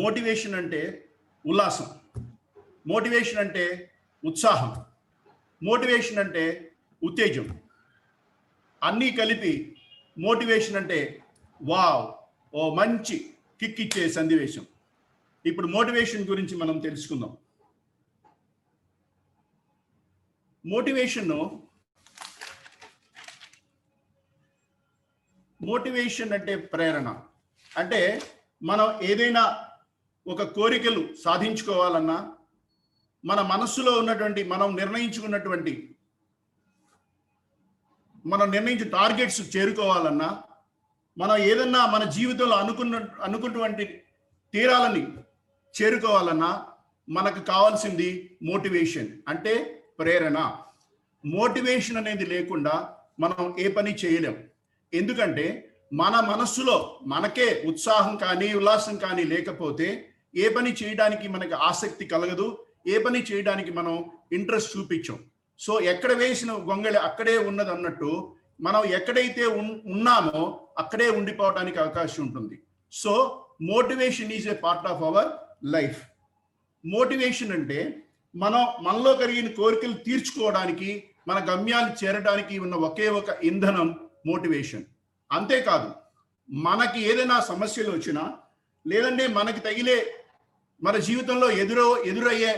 Motivation అంటే ఉల్లాసం, motivation అంటే ఉత్సాహం, మోటివేషన్ అంటే ఉత్తేజం, అన్నీ కలిపి మోటివేషన్ అంటే వావ్, ఓ మంచి కిక్ ఇచ్చే సన్నివేశం. ఇప్పుడు మోటివేషన్ గురించి మనం తెలుసుకుందాం. మోటివేషన్ అంటే ప్రేరణ. అంటే మనం ఏదైనా ఒక కోరికలు సాధించుకోవాలన్నా, మన మనస్సులో ఉన్నటువంటి మనం నిర్ణయించిన టార్గెట్స్ చేరుకోవాలన్నా, మనం ఏదన్నా మన జీవితంలో అనుకున్నటువంటి తీరాలని చేరుకోవాలన్నా మనకు కావాల్సింది మోటివేషన్, అంటే ప్రేరణ. మోటివేషన్ అనేది లేకుండా మనం ఏ పని చేయలేం. ఎందుకంటే మన మనస్సులో మనకే ఉత్సాహం కానీ ఉల్లాసం కానీ లేకపోతే ఏ పని చేయడానికి మనకి ఆసక్తి కలగదు, ఏ పని చేయడానికి మనం ఇంట్రెస్ట్ చూపించం. సో ఎక్కడ వేసిన గొంగళి అక్కడే ఉన్నది అన్నట్టు మనం ఎక్కడైతే ఉన్నామో అక్కడే ఉండిపోవడానికి అవకాశం ఉంటుంది. So motivation is a part of our life. Motivation అంటే మనలో కలిగిన కోరికలు తీర్చుకోవడానికి, మన గమ్యాలు చేరడానికి ఉన్న ఒకే ఒక ఇంధనం మోటివేషన్. అంతేకాదు, మనకి ఏదైనా సమస్యలు వచ్చినా, లేదంటే మనకి తగిలే మన జీవితంలో ఎదురయ్యే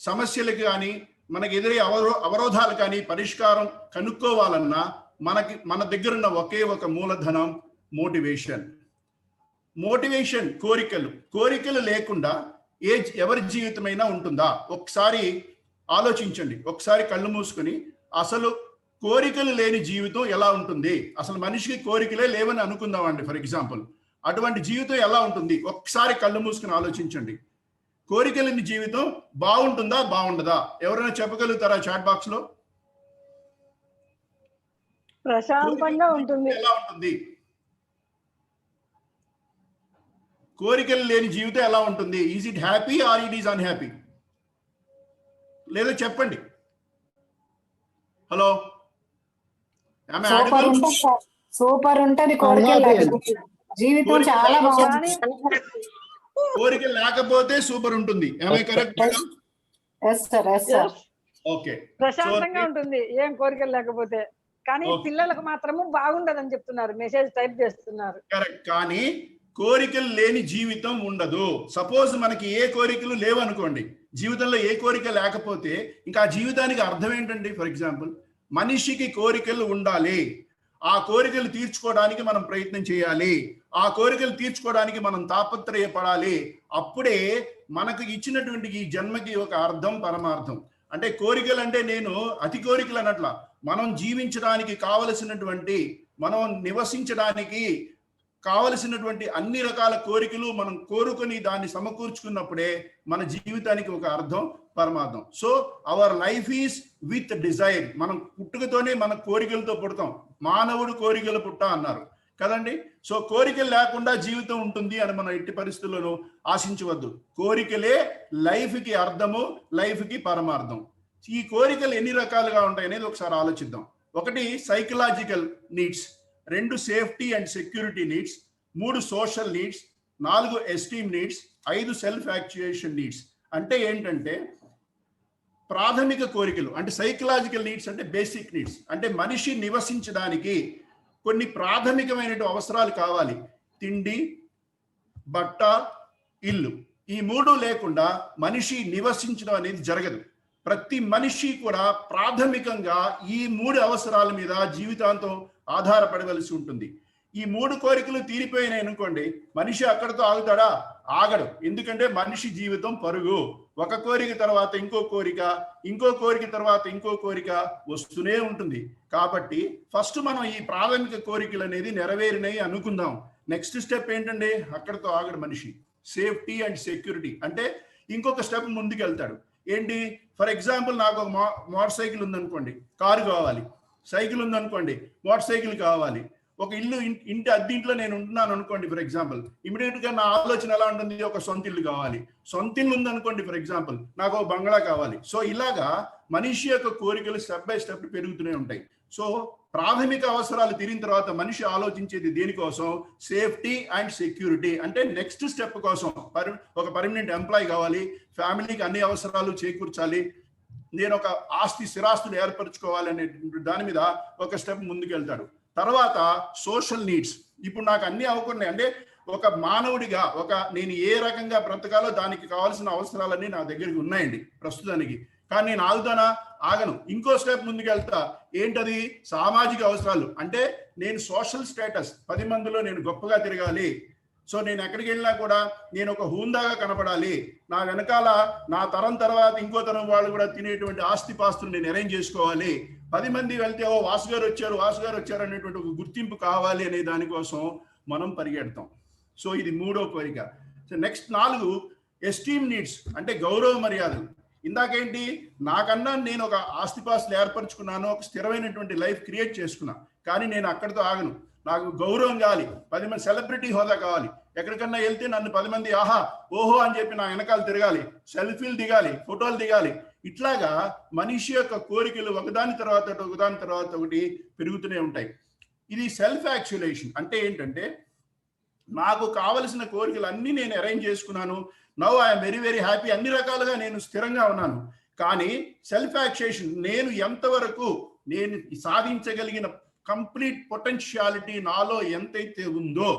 సమస్యలకు కానీ, మనకి ఎదురయ్యే అవరోధాలు కానీ పరిష్కారం కనుక్కోవాలన్నా మన దగ్గర ఉన్న ఒకే ఒక మూలధనం మోటివేషన్. మోటివేషన్ కోరికలు లేకుండా ఎవరి జీవితమైనా ఉంటుందా? ఒకసారి ఆలోచించండి, ఒకసారి కళ్ళు మూసుకొని అసలు కోరికలు లేని జీవితం ఎలా ఉంటుంది? అసలు మనిషికి కోరికలే లేవని అనుకుందామండి ఫర్ ఎగ్జాంపుల్. అటువంటి జీవితం ఎలా ఉంటుంది? ఒకసారి కళ్ళు మూసుకొని ఆలోచించండి. కోరిక లేని జీవితం బాగుంటుందా బాగుండదా? ఎవరైనా చెప్పగలుగుతారా చాట్ బాక్స్ లో? ప్రశాంతంగా ఉంటుంది. ఎలా ఉంటుంది? కోరికలు లేని జీవితం ఎలా ఉంటుంది? Is it happy or it is unhappy? లేదా చెప్పండి. హలో, సూపర్ ఉంటది. జీవితం చాలా బాగుంది. కోరిక లేకపోతే సూపర్ ఉంటుంది. ఓకే, ప్రశాంతంగా ఉంటుంది ఏం కోరికలు లేకపోతే. కానీ పిల్లలకు మాత్రము బాగుండదని చెప్తున్నారు, మెసేజ్ టైప్ చేస్తున్నారు. కరెక్ట్. కానీ కోరికలు లేని జీవితం ఉండదు. సపోజ్ మనకి ఏ కోరికలు లేవు అనుకోండి, జీవితంలో ఏ కోరిక లేకపోతే ఇంకా ఆ జీవితానికి అర్థం ఏంటండి? ఫర్ ఎగ్జాంపుల్, మనిషికి కోరికలు ఉండాలి, ఆ కోరికలు తీర్చుకోవడానికి మనం ప్రయత్నం చేయాలి, ఆ కోరికలు తీర్చుకోవడానికి మనం తాపత్రయపడాలి. అప్పుడే మనకు ఇచ్చినటువంటి ఈ జన్మకి ఒక అర్థం, పరమార్థం. అంటే కోరికలు అంటే నేను అతి కోరికలు అన్నట్ల, మనం జీవించడానికి కావలసినటువంటి, మనం నివసించడానికి కావలసినటువంటి అన్ని రకాల కోరికలు మనం కోరుకొని దాన్ని సమకూర్చుకున్నప్పుడే మన జీవితానికి ఒక అర్థం, పరమార్థం. So our life is with Dzire. మనం పుట్టుకతోనే మన కోరికలతో పుడతాం. మానవుడు కోరికలు పుట్ట అన్నారు కదండి. సో కోరికలు లేకుండా జీవితం ఉంటుంది అని మనం ఎట్టి పరిస్థితుల్లోనూ ఆశించవద్దు. కోరికలే లైఫ్కి అర్థము, లైఫ్కి పరమార్థం. ఈ కోరికలు ఎన్ని రకాలుగా ఉంటాయి అనేది ఒకసారి ఆలోచిద్దాం. ఒకటి psychological needs, 2 safety and security needs, 3 social needs, 4 esteem needs, 5 self actuation needs. అంటే ఏంటంటే ప్రాథమిక కోరికలు, అంటే సైకలాజికల్ నీడ్స్ అంటే బేసిక్ నీడ్స్, అంటే మనిషి నివసించడానికి కొన్ని ప్రాథమికమైన అవసరాలు కావాలి. తిండి, బట్ట, ఇల్లు. ఈ 3 లేకుండా మనిషి నివసించడం అనేది జరగదు. ప్రతి మనిషి కూడా ప్రాథమికంగా ఈ 3 అవసరాల మీద జీవితాంతం ఆధారపడవలసి ఉంటుంది. ఈ 3 కోరికలు తీరిపోయినాయి అనుకోండి, మనిషి అక్కడితో ఆగుతాడా? ఆగడు. ఎందుకంటే మనిషి జీవితం పరుగు. ఒక కోరిక తర్వాత ఇంకో కోరిక, ఇంకో కోరిక తర్వాత ఇంకో కోరిక వస్తూనే ఉంటుంది. కాబట్టి ఫస్ట్ మనం ఈ ప్రాథమిక కోరికలు అనేది నెరవేరినాయి అనుకుందాం. నెక్స్ట్ స్టెప్ ఏంటంటే అక్కడితో ఆగడు మనిషి. సేఫ్టీ అండ్ సెక్యూరిటీ అంటే ఇంకొక స్టెప్ ముందుకు వెళ్తాడు. ఏంటి? ఫర్ ఎగ్జాంపుల్, నాకు ఒక మోటార్ సైకిల్ ఉందనుకోండి, కారు కావాలి. సైకిల్ ఉందనుకోండి, మోటార్ సైకిల్ కావాలి. ఒక ఇంటి అద్దెంట్లో నేను ఉంటున్నాను అనుకోండి ఫర్ ఎగ్జాంపుల్, ఇమీడియట్ గా నా ఆలోచన ఎలా ఉంటుంది? ఒక సొంత ఇల్లు కావాలి. సొంత ఇల్లు ఉందనుకోండి ఫర్ ఎగ్జాంపుల్, నాకు ఒక బంగ్లా కావాలి. సో ఇలాగా మనిషి యొక్క కోరికలు స్టెప్ బై స్టెప్ పెరుగుతూనే ఉంటాయి. సో ప్రాథమిక అవసరాలు తీరిన తర్వాత మనిషి ఆలోచించేది దేనికోసం? Safety and security. అంటే నెక్స్ట్ స్టెప్ కోసం ఒక పర్మనెంట్ ఎంప్లాయ్ కావాలి, ఫ్యామిలీకి అన్ని అవసరాలు చేకూర్చాలి, నేను ఒక స్థిరాస్తులు ఏర్పరచుకోవాలి అనే దాని మీద ఒక స్టెప్ ముందుకు వెళ్తాడు. తర్వాత సోషల్ నీడ్స్. ఇప్పుడు నాకు అన్ని అవకున్నాయి అంటే ఒక మానవుడిగా నేను ఏ రకంగా బ్రతకాలో దానికి కావాల్సిన అవసరాలన్నీ నా దగ్గరికి ఉన్నాయండి ప్రస్తుతానికి. కానీ నేను ఆగను. ఇంకో స్టెప్ ముందుకు వెళ్తా. ఏంటది? సామాజిక అవసరాలు. అంటే నేను సోషల్ స్టేటస్, 10 మందిలో నేను గొప్పగా తిరగాలి. సో నేను ఎక్కడికి వెళ్ళినా కూడా నేను ఒక హూందాగా కనపడాలి. నా వెనకాల నా తరం తర్వాత ఇంకో తరం వాళ్ళు కూడా తినేటువంటి ఆస్తిపాస్తులు నేను అరేంజ్ చేసుకోవాలి. 10 మంది వెళ్తే వాసు గారు వచ్చారు అనేటువంటి ఒక గుర్తింపు కావాలి అనే దానికోసం మనం పరిగెడతాం. సో ఇది 3వ కోరిక. సో నెక్స్ట్ 4 ఎస్టీమ్ నీడ్స్, అంటే గౌరవ మర్యాదలు. ఇందాకేంటి, నాకన్నా నేను ఒక ఆస్తిపాస్తులు ఏర్పరచుకున్నాను, ఒక స్థిరమైనటువంటి లైఫ్ క్రియేట్ చేసుకున్నా. కానీ నేను అక్కడితో ఆగను. నాకు గౌరవం కావాలి, 10 మంది సెలబ్రిటీ హోదా కావాలి. ఎక్కడికన్నా వెళ్తే నన్ను 10 మంది ఆహా ఓహో అని చెప్పి నా వెనకాల తిరగాలి, సెల్ఫీలు దిగాలి, ఫోటోలు దిగాలి. ఇట్లాగా మనిషి యొక్క కోరికలు ఒకదాని తర్వాత ఒకటి పెరుగుతూనే ఉంటాయి. ఇది సెల్ఫ్ యాక్చువలైజేషన్. అంటే ఏంటంటే నాకు కావలసిన కోరికలు అన్నీ నేను అరేంజ్ చేసుకున్నాను. Now I'm very very happy. అన్ని రకాలుగా నేను స్థిరంగా ఉన్నాను. కానీ సెల్ఫ్ యాక్చువలైజేషన్, నేను ఎంతవరకు నేను సాధించగలిగిన కంప్లీట్ పొటెన్షియాలిటీ నాలో ఎంతైతే ఉందో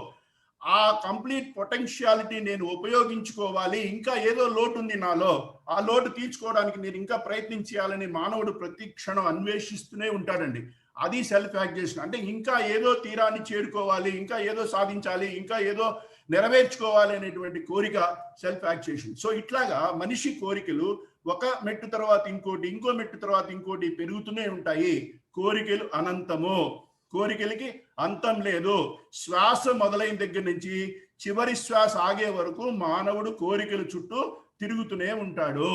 ఆ కంప్లీట్ పొటెన్షియాలిటీ నేను ఉపయోగించుకోవాలి. ఇంకా ఏదో లోటు ఉంది నాలో, ఆ లోటు తీర్చుకోవడానికి నేను ఇంకా ప్రయత్నం చేయాలని మానవుడు ప్రతి క్షణం అన్వేషిస్తూనే ఉంటాడండి. అది సెల్ఫ్ యాక్చువలైజేషన్. అంటే ఇంకా ఏదో తీరాన్ని చేరుకోవాలి, ఇంకా ఏదో సాధించాలి, ఇంకా ఏదో నెరవేర్చుకోవాలి అనేటువంటి కోరిక సెల్ఫ్ యాక్చువలైజేషన్. సో ఇట్లాగా మనిషి కోరికలు ఒక మెట్టు తర్వాత ఇంకోటి, ఇంకో మెట్టు తర్వాత ఇంకోటి పెరుగుతూనే ఉంటాయి. కోరికలు అనంతము, కోరికలకి అంతం లేదు. శ్వాస మొదలైన దగ్గర నుంచి చివరి శ్వాస ఆగే వరకు మానవుడు కోరికల చుట్టూ తిరుగుతూనే ఉంటాడు.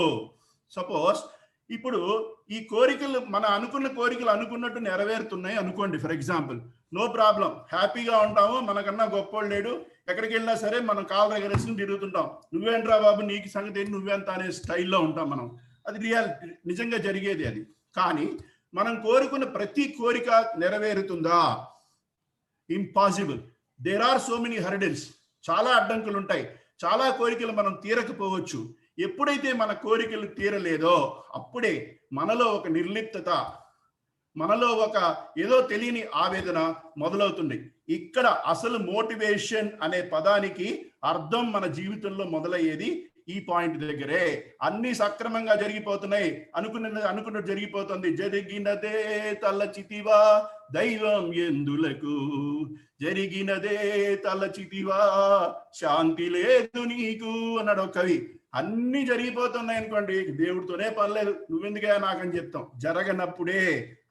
సపోజ్ ఇప్పుడు ఈ కోరికలు మన అనుకున్న కోరికలు అనుకున్నట్టు నెరవేరుతున్నాయి అనుకోండి. ఫర్ ఎగ్జాంపుల్, నో ప్రాబ్లం, హ్యాపీగా ఉంటాము, మనకన్నా గొప్పోళ్ళు లేడు, ఎక్కడికి వెళ్ళినా సరే మనం కాలు ఎగరేసుకుని తిరుగుతుంటాం. నువ్వేంట్రా బాబు, నీకు సంగతి ఏంటి, నువ్వెంత అనే స్టైల్లో ఉంటాం మనం. అది నిజంగా జరిగేది అది. కానీ మనం కోరుకున్న ప్రతి కోరిక నెరవేరుతుందా? Impossible. There are so many hurdles. చాలా అడ్డంకులు ఉంటాయి. చాలా కోరికలు మనం తీరకపోవచ్చు. ఎప్పుడైతే మన కోరికలు తీరలేదో అప్పుడే మనలో ఒక నిర్లిప్తత, మనలో ఒక ఏదో తెలియని ఆవేదన మొదలవుతుంది. ఇక్కడ అసలు మోటివేషన్ అనే పదానికి అర్థం మన జీవితంలో మొదలయ్యేది ఈ పాయింట్ దగ్గరే. అన్ని సక్రమంగా జరిగిపోతున్నాయి, అనుకున్నట్టు జరిగిపోతుంది. జరిగినదే తలచితివా దైవం ఎందులకు, జరిగినదే తలచితివా శాంతి లేదు నీకు అన్నాడు ఒక కవి. అన్ని జరిగిపోతున్నాయి అనుకోండి, దేవుడితోనే పర్లేదు, నువ్వెందుకే నాకని చెప్తాం. జరగనప్పుడే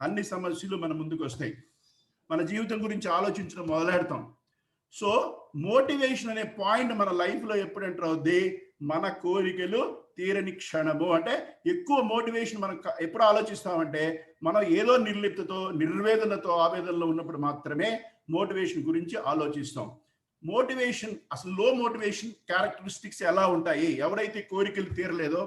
అన్ని సమస్యలు మన ముందుకు వస్తాయి. మన జీవితం గురించి ఆలోచించడం మొదలెడతాం. సో మోటివేషన్ అనే పాయింట్ మన లైఫ్లో ఎప్పుడు ఎంటర్ అవుద్ది? మన కోరికలు తీరని క్షణము. అంటే ఎక్కువ మోటివేషన్ మనం ఎప్పుడు ఆలోచిస్తామంటే మనం ఏదో నిర్లిప్తతో, నిర్వేదనతో, ఆవేదనలో ఉన్నప్పుడు మాత్రమే మోటివేషన్ గురించి ఆలోచిస్తాం. మోటివేషన్, అసలు లో మోటివేషన్ క్యారెక్టరిస్టిక్స్ ఎలా ఉంటాయి? ఎవరైతే కోరికలు తీరలేదో,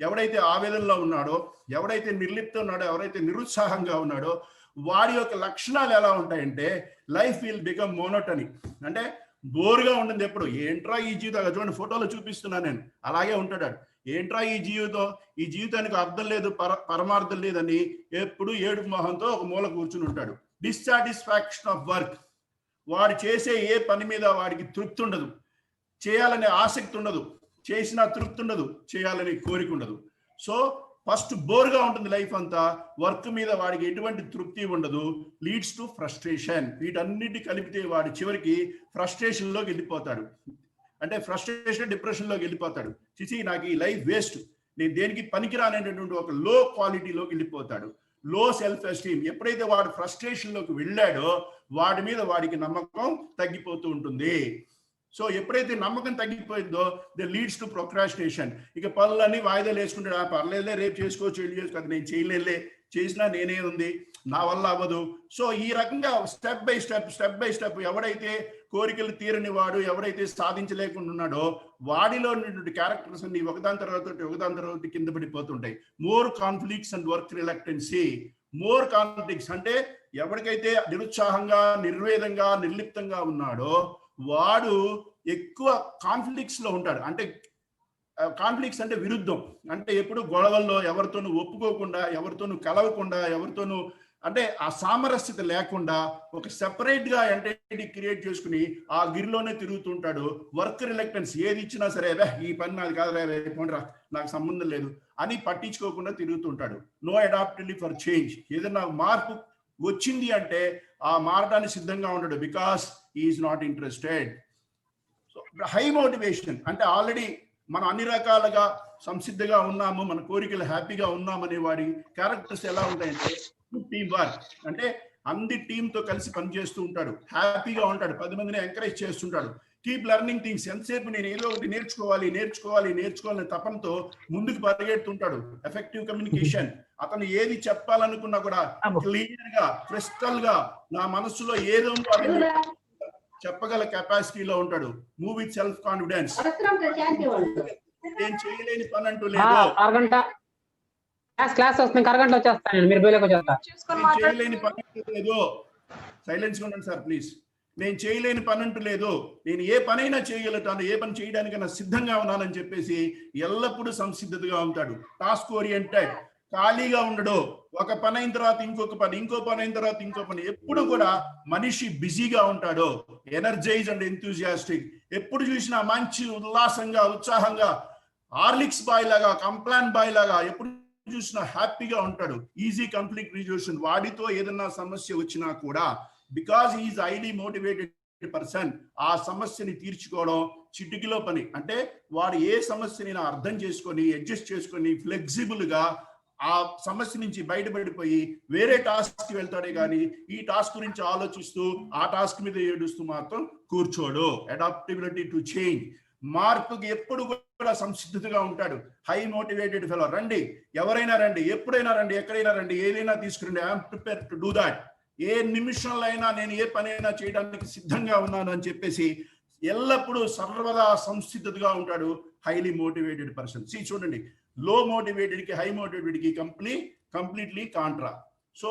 ఎవడైతే ఆవేదనలో ఉన్నాడో, ఎవడైతే నిర్లిప్తం ఉన్నాడో, ఎవరైతే నిరుత్సాహంగా ఉన్నాడో వాడి యొక్క లక్షణాలు ఎలా ఉంటాయంటే లైఫ్ విల్ బికమ్ మోనోటనీ. అంటే బోర్గా ఉంటుంది. ఎప్పుడు ఏంట్రా ఈ జీవితం, చూడండి ఫోటోలో చూపిస్తున్నా నేను, అలాగే ఉంటాడు. ఏంట్రా ఈ జీవితానికి అర్థం లేదు, పరమార్థం లేదని ఎప్పుడు ఏడుపు మొహంతో ఒక మూల కూర్చుని ఉంటాడు. Dissatisfaction of work. వాడు చేసే ఏ పని మీద వాడికి తృప్తి ఉండదు, చేయాలనే ఆసక్తి ఉండదు, చేసిన తృప్తి ఉండదు, చేయాలనే కోరిక ఉండదు. సో ఫస్ట్ బోర్గా ఉంటుంది లైఫ్ అంతా. వర్క్ మీద వాడికి ఎటువంటి తృప్తి ఉండదు, లీడ్స్ టు ఫ్రస్ట్రేషన్. వీటన్నిటి కలిపితే వాడు చివరికి ఫ్రస్ట్రేషన్లోకి వెళ్ళిపోతాడు. అంటే ఫ్రస్ట్రేషన్, డిప్రెషన్లోకి వెళ్ళిపోతాడు. చిచి నాకు ఈ లైఫ్ వేస్ట్, నేను దేనికి పనికిరానేటటువంటి ఒక లో క్వాలిటీలోకి వెళ్ళిపోతాడు. లో సెల్ఫ్ ఎస్టీమ్. ఎప్పుడైతే వాడు ఫ్రస్ట్రేషన్లోకి వెళ్ళాడో వాడి మీద వాడికి నమ్మకం తగ్గిపోతూ ఉంటుంది. సో ఎప్పుడైతే నమ్మకం తగ్గిపోయిందో దే లీడ్స్ టు ప్రొక్రాస్టినేషన్. ఇక పనులన్నీ వాయిదాలు వేసుకుంటాడు. పర్లేదులే, రేపు చేసుకోవచ్చు, వెళ్ళి చేసుకోవచ్చు, నేను చేయలేదులే, చేసినా నేనే ఉంది, నా వల్ల అవ్వదు. సో ఈ రకంగా స్టెప్ బై స్టెప్ ఎవడైతే కోరికలు తీరని వాడు, ఎవడైతే సాధించలేకుండా ఉన్నాడో వాడిలో ఉన్నటువంటి క్యారెక్టర్స్ అన్ని ఒకదాని తర్వాత కింద పడిపోతుంటాయి. More conflicts and work reluctancy. More conflicts. అంటే ఎవరికైతే నిరుత్సాహంగా, నిర్వేదంగా, నిర్లిప్తంగా ఉన్నాడో వాడు ఎక్కువ కాన్ఫ్లిక్ట్స్ లో ఉంటాడు. అంటే కాన్ఫ్లిక్ట్స్ అంటే విరుద్ధం, అంటే ఎప్పుడు గొడవల్లో ఎవరితోనూ ఒప్పుకోకుండా, ఎవరితోనూ కలవకుండా, ఎవరితోనూ అంటే ఆ సామరస్యత లేకుండా ఒక సెపరేట్ గా ఎంటిటీ క్రియేట్ చేసుకుని ఆ గిరిలోనే తిరుగుతుంటాడు. వర్క్ రిలక్టెన్స్, ఏది ఇచ్చినా సరే ఈ పని నాది కాదురా, పోండిరా, నాకు సంబంధం లేదు అని పట్టించుకోకుండా తిరుగుతుంటాడు. No adaptability for change. ఏదైనా మార్పు వచ్చింది అంటే ఆ మారడానికి సిద్ధంగా ఉండడు, because is not interested. So high motivation అంటే ఆల్రెడీ మనం అన్ని రకాలుగా సంసిద్ధంగా ఉన్నాము, మన కోరికలు హ్యాపీగా ఉన్నామనే వాడి క్యారెక్టర్స్ ఎలా ఉంటాయంటే టీమ్ వర్క్. అంటే అన్ని టీంతో కలిసి పనిచేస్తూ ఉంటాడు, హ్యాపీగా ఉంటాడు, 10 మందిని ఎంకరేజ్ చేస్తుంటాడు. Keep learning things. ఎంతసేపు నేను ఏదో ఒకటి నేర్చుకోవాలనే తపనతో ముందుకు పరిగెడుతుంటాడు. Effective communication. అతను ఏది చెప్పాలనుకున్నా కూడా క్లియర్ గా, క్రిస్టల్ గా నా మనసులో ఏదో చెప్పగల కెపాసిటీలో ఉంటాడు. Move with self confidence. నేను చేయలేని పని అంటూ లేదు. క్లాస్ వస్తుంది, అరగంట వచ్చేస్తాను, మీరు బయలుకి వచ్చేస్తారు. చేయలేని పని అంటూ లేదు. సైలెన్స్ ఉండండి సార్ ప్లీజ్. నేను చేయలేని పని అంటూ లేదు, నేను ఏ పనైనా చేయగలుగుతాను, ఏ పని చేయడానికైనా సిద్ధంగా ఉన్నానని చెప్పేసి ఎల్లప్పుడూ సంసిద్ధతగా ఉంటాడు. Task oriented. ఖాళీగా ఉండడు. ఒక పని అయిన తర్వాత ఇంకొక పని, ఇంకో పని అయిన తర్వాత ఇంకో పని. ఎప్పుడు కూడా మనిషి బిజీగా ఉంటాడు. Energize and enthusiastic. ఎప్పుడు చూసినా మంచి ఉల్లాసంగా, ఉత్సాహంగా, హార్లిక్స్ బాయ్ లాగా, కంప్లాన్ బాయ్ లాగా ఎప్పుడు చూసినా హ్యాపీగా ఉంటాడు. Easy conflict resolution. వాడితో ఏదన్నా సమస్య వచ్చినా కూడా because is highly motivated person, ఆ సమస్యని తీర్చుకోవడం చిటికలో పని. అంటే వాడు ఏ సమస్యని అర్థం చేసుకొని, అడ్జస్ట్ చేసుకొని, ఫ్లెక్సిబుల్ గా ఆ సమస్య నుంచి బయటపడిపోయి వేరే టాస్క్ కి వెళ్తాడే కానీ ఈ టాస్క్ గురించి ఆలోచిస్తూ ఆ టాస్క్ మీద ఏడుస్తూ మాత్రం కూర్చోడు. Adaptability to change. మార్పుకి ఎప్పుడు కూడా సంసిద్ధతగా ఉంటాడు. High motivated fellow. రండి, ఎవరైనా రండి, ఎప్పుడైనా రండి, ఎక్కడైనా రండి, ఏదైనా తీసుకురండి, I'm prepare to do that. ఏ నిమిషంలో అయినా నేను ఏ పని అయినా చేయడానికి సిద్ధంగా ఉన్నాను అని చెప్పేసి ఎల్లప్పుడూ సర్వదా సంసిద్ధతగా ఉంటాడు. Highly motivated person. చూడండి, లో మోటివేటెడ్ కి హై మోటివేటెడ్ కి completely contra. So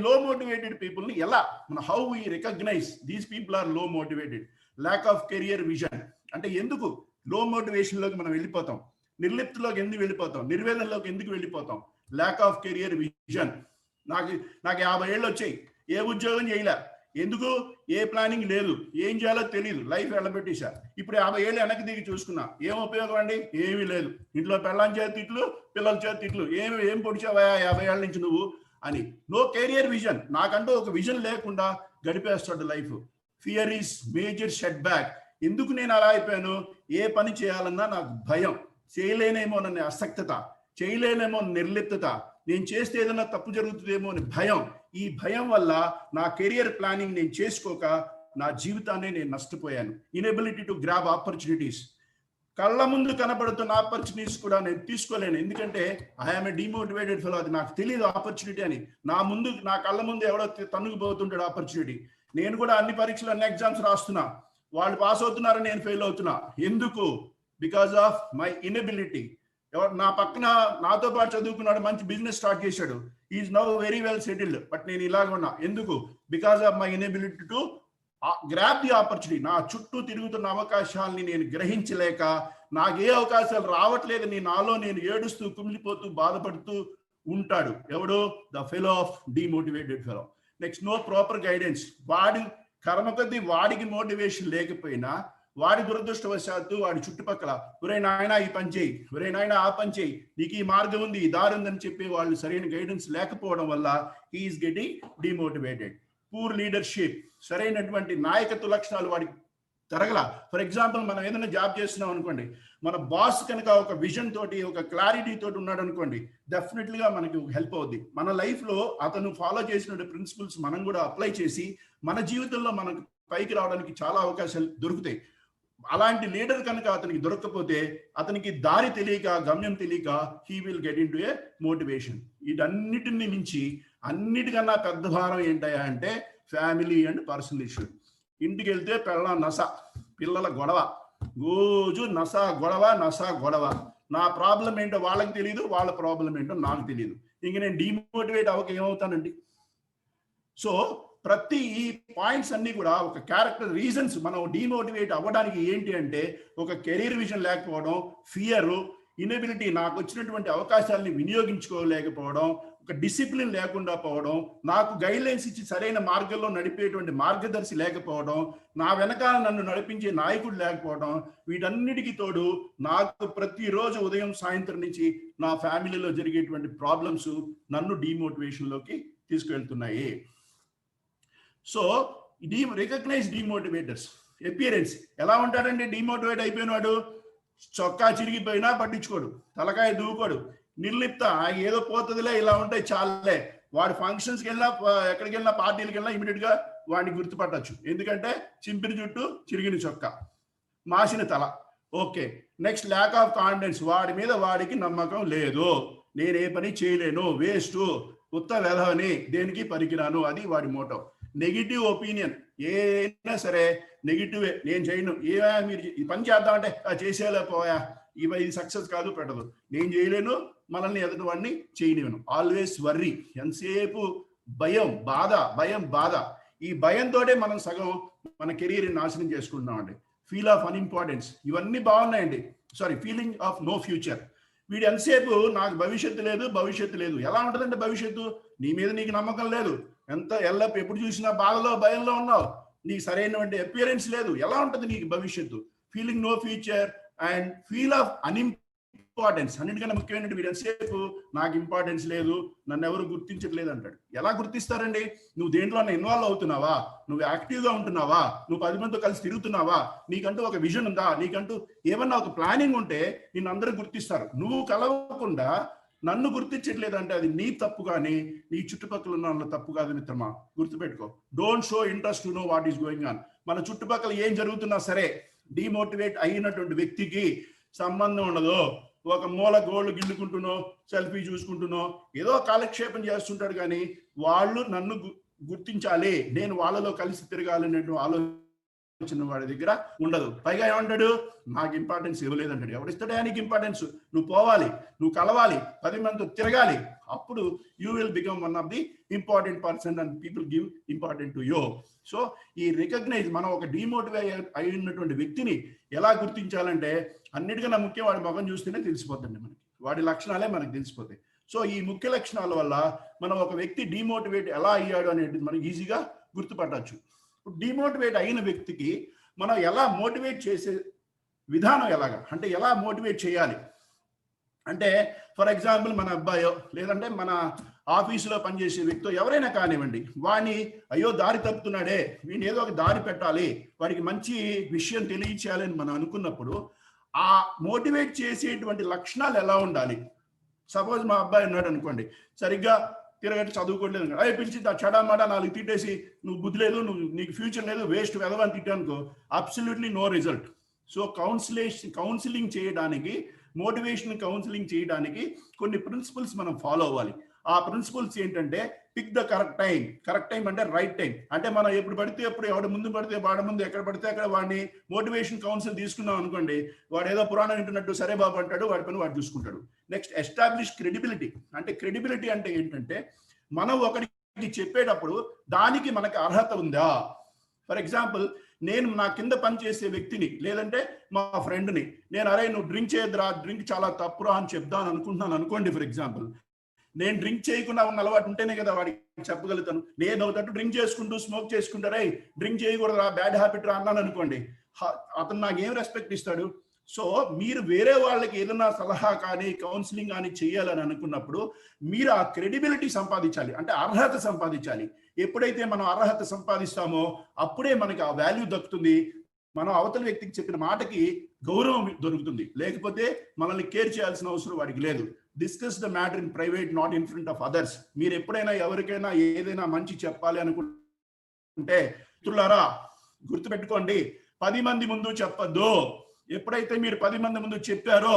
low motivated people ని ఎలా how we recognise these people are low motivated? Lack of career vision. అంటే ఎందుకు లో మోటివేషన్ లోకి మనం వెళ్ళిపోతాం? నిర్లిప్తిలోకి ఎందుకు వెళ్ళిపోతాం? నిర్వేదంలోకి ఎందుకు వెళ్ళిపోతాం? Lakh of career vision. నాకు 50 ఏళ్ళు వచ్చాయి, ఏ ఉద్యోగం చేయలే. ఎందుకు? ఏ ప్లానింగ్ లేదు, ఏం చేయాలో తెలియదు, లైఫ్ వెళ్ళబెట్టేశా. ఇప్పుడు 50 ఏళ్ళు వెనక్కి దిగి చూసుకున్నా, ఏం ఉపయోగం అండి? ఏమీ లేదు. ఇంట్లో పెళ్ళాం చేతి తిట్లు, పిల్లల చేతి తిట్లు. ఏం పొడిచావా 50 ఏళ్ళ నుంచి నువ్వు అని. No career vision. నాకంటూ ఒక విజన్ లేకుండా గడిపేస్తాడు life. Fear is major setback. ఎందుకు నేను అలా అయిపోయాను? ఏ పని చేయాలన్నా నాకు భయం, చేయలేనేమోననే అసక్తత, చేయలేనేమో నిర్లిప్తత, నేను చేస్తే ఏదైనా తప్పు జరుగుతుందేమో అని భయం. ఈ భయం వల్ల నా కెరియర్ ప్లానింగ్ నేను చేసుకోక నా జీవితాన్ని నేను నష్టపోయాను. Inability to grab opportunities. కళ్ళ ముందు కనబడుతున్న ఆపర్చునిటీస్ కూడా నేను తీసుకోలేను, ఎందుకంటే ఐఎమ్ ఏ డిమోటివేటెడ్ ఫెలో. అది నాకు తెలియదు ఆపర్చునిటీ అని. నా కళ్ళ ముందు ఎవడో తన్నుకుపోతుంటాడు ఆపర్చునిటీ. నేను కూడా అన్ని పరీక్షలు, అన్ని ఎగ్జామ్స్ రాస్తున్నా, వాళ్ళు పాస్ అవుతున్నారు, నేను ఫెయిల్ అవుతున్నా. ఎందుకు? Because of my inability. నా పక్కన నాతో పాటు చదువుకున్నాడు, మంచి బిజినెస్ స్టార్ట్ చేశాడు, is now very well settled, but నేను ఇలాగ ఉన్నా. ఎందుకు? Because of my inability to grab the opportunity. నా చుట్టూ తిరుగుతున్న అవకాశాలని నేను గ్రహించలేక, నాకు ఏ అవకాశాలు రావట్లేదని నాలో నేను ఏడుస్తూ, కుమిలిపోతూ, బాధపడుతూ ఉంటాడు. ఎవడు? The fellow of demotivated fellow. Next, no proper guidance. వాడి కర్మ కొద్దీ వాడికి మోటివేషన్ లేకపోయినా వాడి దురదృష్టవశాత్తు వాడి చుట్టుపక్కల ఒరే నాయనా ఈ పని చేయి, ఒరే నాయనా ఆ పని చేయి, నీకు ఈ మార్గం ఉంది, ఈ దారి ఉందని చెప్పి వాళ్ళు సరైన గైడెన్స్ లేకపోవడం వల్ల he's getting demotivated. Poor leadership. సరైనటువంటి నాయకత్వ లక్షణాలు వాడికి జరగల. ఫర్ ఎగ్జాంపుల్, మనం ఏదైనా జాబ్ చేస్తున్నాం అనుకోండి, మన బాస్ కనుక ఒక విజన్ తోటి, ఒక క్లారిటీ తోటి ఉన్నాడు అనుకోండి, డెఫినెట్లీగా మనకి హెల్ప్ అవుద్ది. మన లైఫ్ లో అతను ఫాలో చేసిన ప్రిన్సిపల్స్ మనం కూడా అప్లై చేసి మన జీవితంలో మనకు పైకి రావడానికి చాలా అవకాశాలు దొరుకుతాయి. అలాంటి లీడర్ కనుక అతనికి దొరకకపోతే, అతనికి దారి తెలియక, గమ్యం తెలియక, he will get in to A motivation. వీటన్నిటిని మించి అన్నిటికన్నా పెద్ద భారం ఏంటయ్యా అంటే ఫ్యామిలీ అండ్ పర్సనల్ ఇష్యూ. ఇంటికి వెళ్తే పిల్లల గొడవ, రోజు నస గొడవ. నా ప్రాబ్లం ఏంటో వాళ్ళకి తెలియదు, వాళ్ళ ప్రాబ్లం ఏంటో నాకు తెలియదు. ఇంక నేను డిమోటివేట్ అవ్వక ఏమవుతానండి? సో ప్రతి ఈ పాయింట్స్ అన్ని కూడా ఒక క్యారెక్టర్ రీజన్స్ మనం డిమోటివేట్ అవ్వడానికి ఏంటి అంటే ఒక కెరీర్ విజన్ లేకపోవడం, ఫియర్, ఇనబిలిటీ, నాకు వచ్చినటువంటి అవకాశాలని వినియోగించుకోలేకపోవడం, ఒక డిసిప్లిన్ లేకుండా పోవడం, నాకు గైడ్లైన్స్ ఇచ్చి సరైన మార్గంలో నడిపేటువంటి మార్గదర్శి లేకపోవడం, నా వెనకాల నన్ను నడిపించే నాయకుడు లేకపోవడం, వీటన్నిటికీ తోడు నాకు ప్రతిరోజు ఉదయం సాయంత్రం నుంచి నా ఫ్యామిలీలో జరిగేటువంటి ప్రాబ్లమ్స్ నన్ను డిమోటివేషన్లోకి తీసుకువెళ్తున్నాయి. So recognise demotivators. అపియరెన్స్ ఎలా ఉంటాడండి? డిమోటివేట్ అయిపోయినాడు, చొక్కా చిరిగిపోయినా పట్టించుకోడు, తలకాయ దూకోడు, నిర్లిప్త, ఏదో పోతుందిలే, ఇలా ఉంటాయి చాలే. వాడు ఫంక్షన్స్కి వెళ్ళినా, ఎక్కడికి వెళ్ళినా, పార్టీలకు వెళ్ళినా ఇమీడియట్ గా వాడిని గుర్తుపట్టచ్చు. ఎందుకంటే చింపిన జుట్టు, చిరిగిన చొక్కా, మాసిన తల. Okay, next lack of confidence. వాడి మీద వాడికి నమ్మకం లేదు, నేను ఏ పని చేయలేను, వేస్ట్, ఉత్త వెధవని, దేనికి పనికిరాను, అది వాడి మోటో. నెగిటివ్ ఒపీనియన్, ఏదైనా సరే నెగిటివే, నేను చేయను, మీరు ఈ పని చేద్దామంటే చేసేలేకపోయా, ఇది సక్సెస్ కాదు, పెట్టదు, నేను చేయలేను, మనల్ని ఎదుటి వాడిని చేయలేను. ఆల్వేస్ వర్రీ, ఎంతసేపు భయం, బాధ, భయం, బాధ. ఈ భయంతోటే మనం సగం మన కెరీర్ నాశనం చేసుకుంటున్నామండి. ఫీల్ ఆఫ్ అన్ఇంపార్టెన్స్, ఇవన్నీ బాగున్నాయండి. Sorry, feeling of no future. వీడు ఎంతసేపు నాకు భవిష్యత్తు లేదు, భవిష్యత్తు లేదు. ఎలా ఉంటుందంటే భవిష్యత్తు? నీ మీద నీకు నమ్మకం లేదు, ఎంత ఎప్పుడు చూసినా బాధలో, భయంలో ఉన్నావు, నీకు సరైనటువంటి అపియరెన్స్ లేదు, ఎలా ఉంటుంది నీకు భవిష్యత్తు? Feeling no future and feel of unimportance. అన్నిటికన్నా ముఖ్యమైనటువంటి వీడు ఎంతసేపు నాకు ఇంపార్టెన్స్ లేదు, నన్ను ఎవరు గుర్తించట్లేదు అంటాడు. ఎలా గుర్తిస్తారండి? నువ్వు దేంట్లోనే ఇన్వాల్వ్ అవుతున్నావా, నువ్వు యాక్టివ్గా ఉంటున్నావా, నువ్వు 10 మందితో కలిసి తిరుగుతున్నావా, నీకంటూ ఒక విజన్ ఉందా, నీకంటూ ఏమన్నా ఒక ప్లానింగ్ ఉంటే నిన్ను అందరూ గుర్తిస్తారు. నువ్వు కలవకుండా నన్ను గుర్తించట్లేదు అంటే అది నీ తప్పు, కానీ నీ చుట్టుపక్కల ఉన్న వాళ్ళ తప్పు కాదు మిత్రమా, గుర్తుపెట్టుకో. Don't show interest to know what is going on. మన చుట్టుపక్కల ఏం జరుగుతున్నా సరే డిమోటివేట్ అయినటువంటి వ్యక్తికి సంబంధం ఉండదు. ఒక మూల గోళ్ళు గిల్లుకుంటునో, సెల్ఫీ చూసుకుంటునో, ఏదో కాలక్షేపం చేస్తుంటాడు, కానీ వాళ్ళు నన్ను గుర్తించాలి, నేను వాళ్ళలో కలిసి తిరగాలనే ఆలోచన వాడి దగ్గర ఉండదు. పైగా ఏమంటాడు? నాకు ఇంపార్టెన్స్ ఇవ్వలేదంటాడు. ఎవరిస్తాడే నీకు ఇంపార్టెన్స్? నువ్వు పోవాలి, నువ్వు కలవాలి, 10 మందితో తిరగాలి, అప్పుడు you will become one of the important person and people give important to you. So ఈ రికగ్నైజ్, మనం ఒక డిమోటివేట్ అయినటువంటి వ్యక్తిని ఎలా గుర్తించాలంటే, అన్నిటికన్నా ముఖ్యం వాడి ముఖం చూస్తేనే తెలిసిపోతుంది మనకి, వాడి లక్షణాలే మనకు తెలిసిపోతాయి. సో ఈ ముఖ్య లక్షణాల వల్ల మనం ఒక వ్యక్తి డిమోటివేట్ ఎలా అయ్యాడు అనేది మనం ఈజీగా గుర్తుపట్టచ్చు. డిమోటివేట్ అయిన వ్యక్తికి మనం ఎలా మోటివేట్ చేసే విధానం ఎలాగా అంటే, ఎలా మోటివేట్ చేయాలి అంటే, ఫర్ ఎగ్జాంపుల్ మన అబ్బాయో లేదంటే మన ఆఫీసులో పనిచేసే వ్యక్తో ఎవరైనా కానివ్వండి, వాడిని అయ్యో దారి తప్పుతున్నాడే, వీడిని ఏదో ఒక దారి పెట్టాలి, వాడికి మంచి విషయం తెలియచేయాలని మనం అనుకున్నప్పుడు ఆ మోటివేట్ చేసేటువంటి లక్షణాలు ఎలా ఉండాలి? సపోజ్ మా అబ్బాయి ఉన్నాడు అనుకోండి, సరిగ్గా తిరగట్టి చదువుకోవట్లేదు, అవి పిలిచి చడామాట 4 తిట్టేసి, నువ్వు బుద్ధి లేదు, నీకు ఫ్యూచర్ లేదు, వేస్ట్ వెదవని తిట్టానుకో, absolutely no result. So counselling చేయడానికి, మోటివేషన్ కౌన్సిలింగ్ చేయడానికి కొన్ని ప్రిన్సిపల్స్ మనం ఫాలో అవ్వాలి. ఆ ప్రిన్సిపల్స్ ఏంటంటే, పిక్ ద కరెక్ట్ టైం అంటే రైట్ టైం. అంటే మనం ఎప్పుడు పడితే ఎప్పుడు, ఎవడు ముందు పడితే వాడి ముందు, ఎక్కడ పడితే అక్కడ వాడిని మోటివేషన్ కౌన్సిల్ తీసుకున్నాం అనుకోండి, వాడు ఏదో పురాణం వింటున్నట్టు సరే బాబు అంటాడు, వాడి పని వాడు చూసుకుంటాడు. Next, establish credibility. అంటే క్రెడిబిలిటీ అంటే ఏంటంటే, మనం ఒకరికి చెప్పేటప్పుడు దానికి మనకు అర్హత ఉందా? ఫర్ ఎగ్జాంపుల్, నేను నా కింద పనిచేసే వ్యక్తిని లేదంటే మా ఫ్రెండ్ని నేను, అరే నువ్వు డ్రింక్ చేయద్దురా, డ్రింక్ చాలా తప్పురా అని చెప్దాను అనుకుంటున్నాను అనుకోండి. ఫర్ ఎగ్జాంపుల్, నేను డ్రింక్ చేయకుండా ఉన్న అలవాటు ఉంటేనే కదా వాడికి చెప్పగలుగుతాను. నేను ఒకటి డ్రింక్ చేసుకుంటూ స్మోక్ చేసుకుంటారా, డ్రింక్ చేయకూడదురా, బ్యాడ్ హ్యాబిట్ రా అన్నాను అనుకోండి, అతను నాకు ఏం రెస్పెక్ట్ ఇస్తాడు? సో మీరు వేరే వాళ్ళకి ఏదైనా సలహా కానీ కౌన్సిలింగ్ కానీ చేయాలని అనుకున్నప్పుడు మీరు ఆ క్రెడిబిలిటీ సంపాదించాలి, అంటే అర్హత సంపాదించాలి. ఎప్పుడైతే మనం అర్హత సంపాదిస్తామో అప్పుడే మనకి ఆ వాల్యూ దక్కుతుంది, మనం అవతల వ్యక్తికి చెప్పిన మాటకి గౌరవం దొరుకుతుంది. లేకపోతే మనల్ని కేర్ చేయాల్సిన అవసరం వాడికి లేదు. Discuss the matter in private, not in front of others. మీరు ఎప్పుడైనా ఎవరికైనా ఏదైనా మంచి చెప్పాలి అనుకుంటే, మిత్రులారా గుర్తుపెట్టుకోండి, 10 మంది ముందు చెప్పద్దు. ఎప్పుడైతే మీరు 10 మంది ముందు చెప్పారో,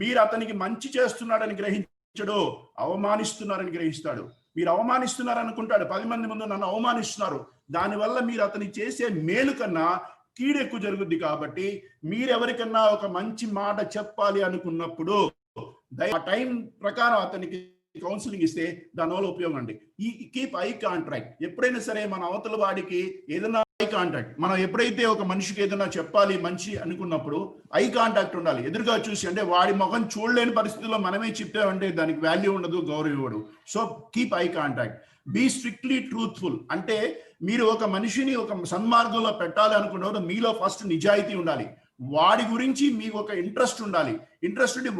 మీరు అతనికి మంచి చేస్తున్నాడని గ్రహించడు, అవమానిస్తున్నారని గ్రహిస్తాడు. మీరు అవమానిస్తున్నారు అనుకుంటాడు, 10 మంది ముందు నన్ను అవమానిస్తున్నారు, దానివల్ల మీరు అతని చేసే మేలు కన్నా కీడు ఎక్కువ జరుగుద్ది. కాబట్టి మీరెవరికన్నా ఒక మంచి మాట చెప్పాలి అనుకున్నప్పుడు ఆ టైం ప్రకారం అతనికి కౌన్సిలింగ్ ఇస్తే దానివల్ల ఉపయోగం అండి. ఈ కీప్ ఐ కాంటాక్ట్. ఎప్పుడైనా సరే మన అవతల వాడికి ఏదైనా ఐ కాంటాక్ట్, మనం ఎప్పుడైతే ఒక మనిషికి ఏదైనా చెప్పాలి మంచి అనుకున్నప్పుడు ఐ కాంటాక్ట్ ఉండాలి. ఎదురుగా చూసి, అంటే వాడి ముఖం చూడలేని పరిస్థితుల్లో మనమే చెప్పామంటే దానికి వాల్యూ ఉండదు, గౌరవం ఇవ్వడు. So keep eye contact. Be strictly truthful. అంటే మీరు ఒక మనిషిని ఒక సన్మార్గంలో పెట్టాలి అనుకున్నప్పుడు మీలో ఫస్ట్ నిజాయితీ ఉండాలి. వాడి గురించి మీకు ఒక ఇంట్రెస్ట్ ఉండాలి. ఇంట్రెస్ట్ ఉండి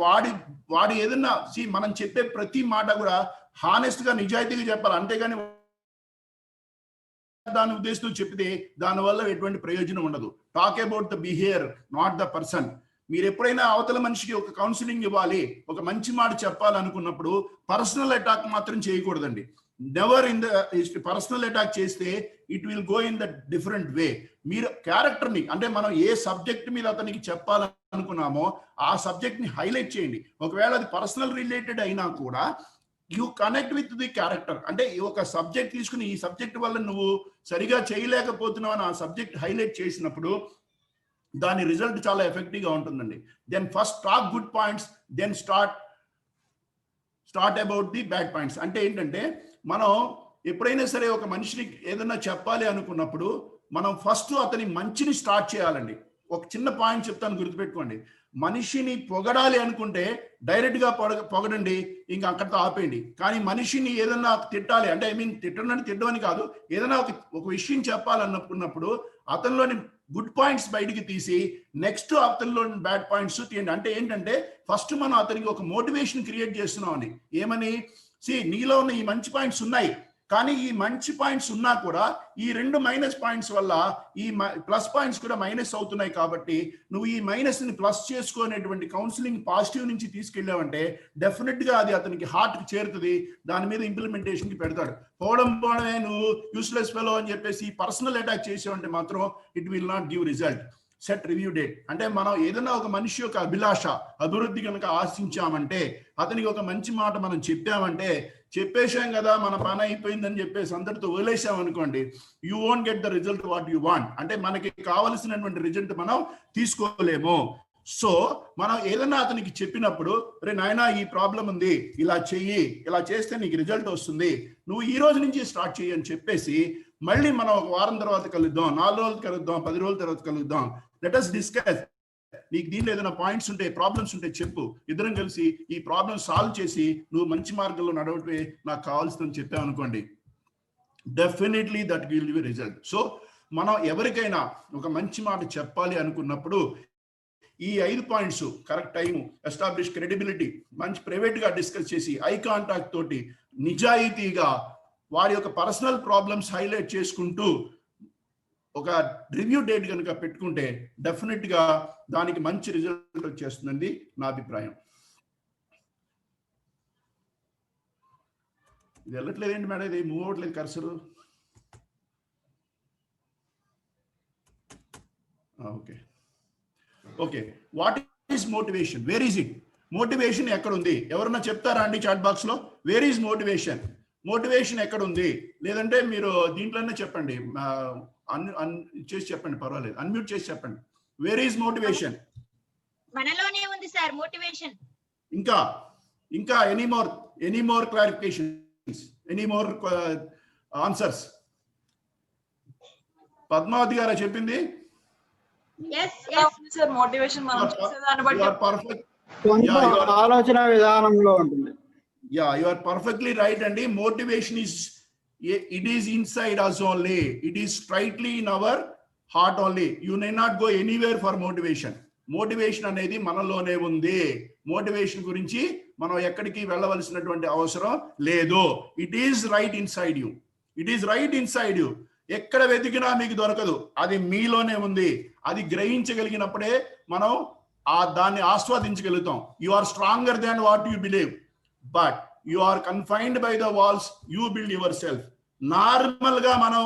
వాడి ఏదన్నా మనం చెప్పే ప్రతి మాట కూడా హానెస్ట్ గా నిజాయితీగా చెప్పాలి. అంతేగాని దాని ఉద్దేశంతో చెప్తే దానివల్ల ఎటువంటి ప్రయోజనం ఉండదు. Talk about the behaviour, not the person. మీరు ఎప్పుడైనా అవతల మనిషికి ఒక కౌన్సిలింగ్ ఇవ్వాలి, ఒక మంచి మాట చెప్పాలనుకున్నప్పుడు పర్సనల్ అటాక్ మాత్రం చేయకూడదండి. Never in the personal attack చేస్తే it will go in the different way. మీరు క్యారెక్టర్ని, అంటే మనం ఏ సబ్జెక్ట్ మీద అతనికి చెప్పాలనుకున్నామో ఆ సబ్జెక్ట్ ని హైలైట్ చేయండి. ఒకవేళ అది పర్సనల్ రిలేటెడ్ అయినా కూడా you connect with the character. అంటే ఒక సబ్జెక్ట్ తీసుకుని ఈ సబ్జెక్ట్ వల్ల నువ్వు సరిగా చేయలేకపోతున్నావు అని ఆ సబ్జెక్ట్ హైలైట్ చేసినప్పుడు దాని రిజల్ట్ చాలా ఎఫెక్టివ్ గా ఉంటుందండి. Then first talk good points, then start about the bad points. అంటే ఏంటంటే మనం ఎప్పుడైనా సరే ఒక మనిషిని ఏదైనా చెప్పాలి అనుకున్నప్పుడు మనం ఫస్ట్ అతని మంచిని స్టార్ట్ చేయాలండి. ఒక చిన్న పాయింట్ చెప్తాను, గుర్తుపెట్టుకోండి. మనిషిని పొగడాలి అనుకుంటే డైరెక్ట్ గా పొగడండి, ఇంకా అక్కడితో ఆపేయండి. కానీ మనిషిని ఏదన్నా తిట్టాలి అంటే, తిట్టమని కాదు, ఏదైనా ఒక విషయం చెప్పాలనుకున్నప్పుడు అతనిలోని గుడ్ పాయింట్స్ బయటికి తీసి నెక్స్ట్ అతనిలోని బ్యాడ్ పాయింట్స్ తీయండి. అంటే ఏంటంటే ఫస్ట్ మనం అతనికి ఒక మోటివేషన్ క్రియేట్ చేస్తున్నామని. ఏమని, నీలో ఉన్న ఈ మంచి పాయింట్స్ ఉన్నాయి, కానీ ఈ మంచి పాయింట్స్ ఉన్నా కూడా ఈ రెండు మైనస్ పాయింట్స్ వల్ల ఈ ప్లస్ పాయింట్స్ కూడా మైనస్ అవుతున్నాయి. కాబట్టి నువ్వు ఈ మైనస్ ని ప్లస్ చేసుకునేటువంటి కౌన్సిలింగ్ పాజిటివ్ నుంచి తీసుకెళ్ళావంటే డెఫినెట్ గా అది అతనికి హార్ట్ కి చేరుతుంది. దాని మీద ఇంప్లిమెంటేషన్ కి పెడతాడు. పోవడమే నువ్వు యూస్లెస్ ఫెలో అని చెప్పేసి పర్సనల్ అటాక్ చేసావంటే మాత్రం it will not give result. Set review date. అంటే మనం ఏదైనా ఒక మనిషి యొక్క అభిలాష, అభివృద్ధి కనుక ఆశించామంటే, అతనికి ఒక మంచి మాట మనం చెప్పామంటే, చెప్పేశాం కదా మన పని అయిపోయిందని చెప్పేసి అందరితో వదిలేసాం అనుకోండి, you won't get the result what you want. అంటే మనకి కావలసినటువంటి రిజల్ట్ మనం తీసుకోలేము. సో మనం ఏదైనా అతనికి చెప్పినప్పుడు, రే నాయనా ఈ ప్రాబ్లం ఉంది, ఇలా చెయ్యి, ఇలా చేస్తే నీకు రిజల్ట్ వస్తుంది, నువ్వు ఈ రోజు నుంచి స్టార్ట్ చెయ్యి అని చెప్పేసి మళ్ళీ మనం ఒక వారం తర్వాత కలుద్దాం, 4 రోజులు కలుద్దాం, 10 రోజుల తర్వాత కలుద్దాం, లెట్ us డిస్కస్. నీకు దీనిలో ఏదైనా పాయింట్స్ ఉంటే, ప్రాబ్లమ్స్ ఉంటే చెప్పు, ఇద్దరం కలిసి ఈ ప్రాబ్లమ్ సాల్వ్ చేసి నువ్వు మంచి మార్గంలో నడవటమే నాకు కావాల్సిందని చెప్పావు అనుకోండి, definitely that will give result. So మనం ఎవరికైనా ఒక మంచి మాట చెప్పాలి అనుకున్నప్పుడు ఈ 5 points, correct time, establish credibility, మంచి ప్రైవేట్ గా డిస్కస్ చేసి ఐ కాంటాక్ట్ తోటి నిజాయితీగా వారి యొక్క పర్సనల్ ప్రాబ్లమ్స్ హైలైట్ చేసుకుంటూ ఒక రివ్యూ డేట్ కనుక పెట్టుకుంటే డెఫినెట్ గా దానికి మంచి రిజల్ట్ వచ్చేస్తుందండి నా అభిప్రాయం. ఇది వెళ్ళట్లేదు ఏంటి మేడం, ఇది మూవ్ అవ్వట్లేదు cursor. Okay okay. What is motivation? Where is it? Motivation ఎక్కడ ఉంది? ఎవరన్నా చెప్తారా అండి చాట్ బాక్స్ లో? Where is motivation? మోటివేషన్ ఎక్కడ ఉంది? లేదంటే మీరు దీంట్లోనే చెప్పండి, చేసి చెప్పండి, పర్వాలేదు, అన్మ్యూట్ చేసి చెప్పండి. Where is motivation? మనలోనే ఉంది సార్ మోటివేషన్. ఇంకా any more clarifications, any more answers? Padmavati గారా చెప్పింది? సార్ మోటివేషన్ మనం చేసేదాన్ని బట్టి ఆలోచన విధానంలో ఉంటుంది. Yeah, you are perfectly right, and motivation is inside us only. It is straightly in our heart only. You need not go anywhere for motivation. Motivation అనేది మనలోనే ఉంది. మోటివేషన్ గురించి మనం ఎక్కడికి వెళ్ళవలసినటువంటి అవసరం లేదు. It is right inside you. It is right inside you. ఎక్కడ వెతికినా మీకు దొరకదు, అది మీలోనే ఉంది. అది గ్రహించగలిగినప్పుడే మనం దాన్ని ఆస్వాదించగలుగుతాం. You are stronger than what you believe. But you are confined by the walls you build yourself. Normal గా మనం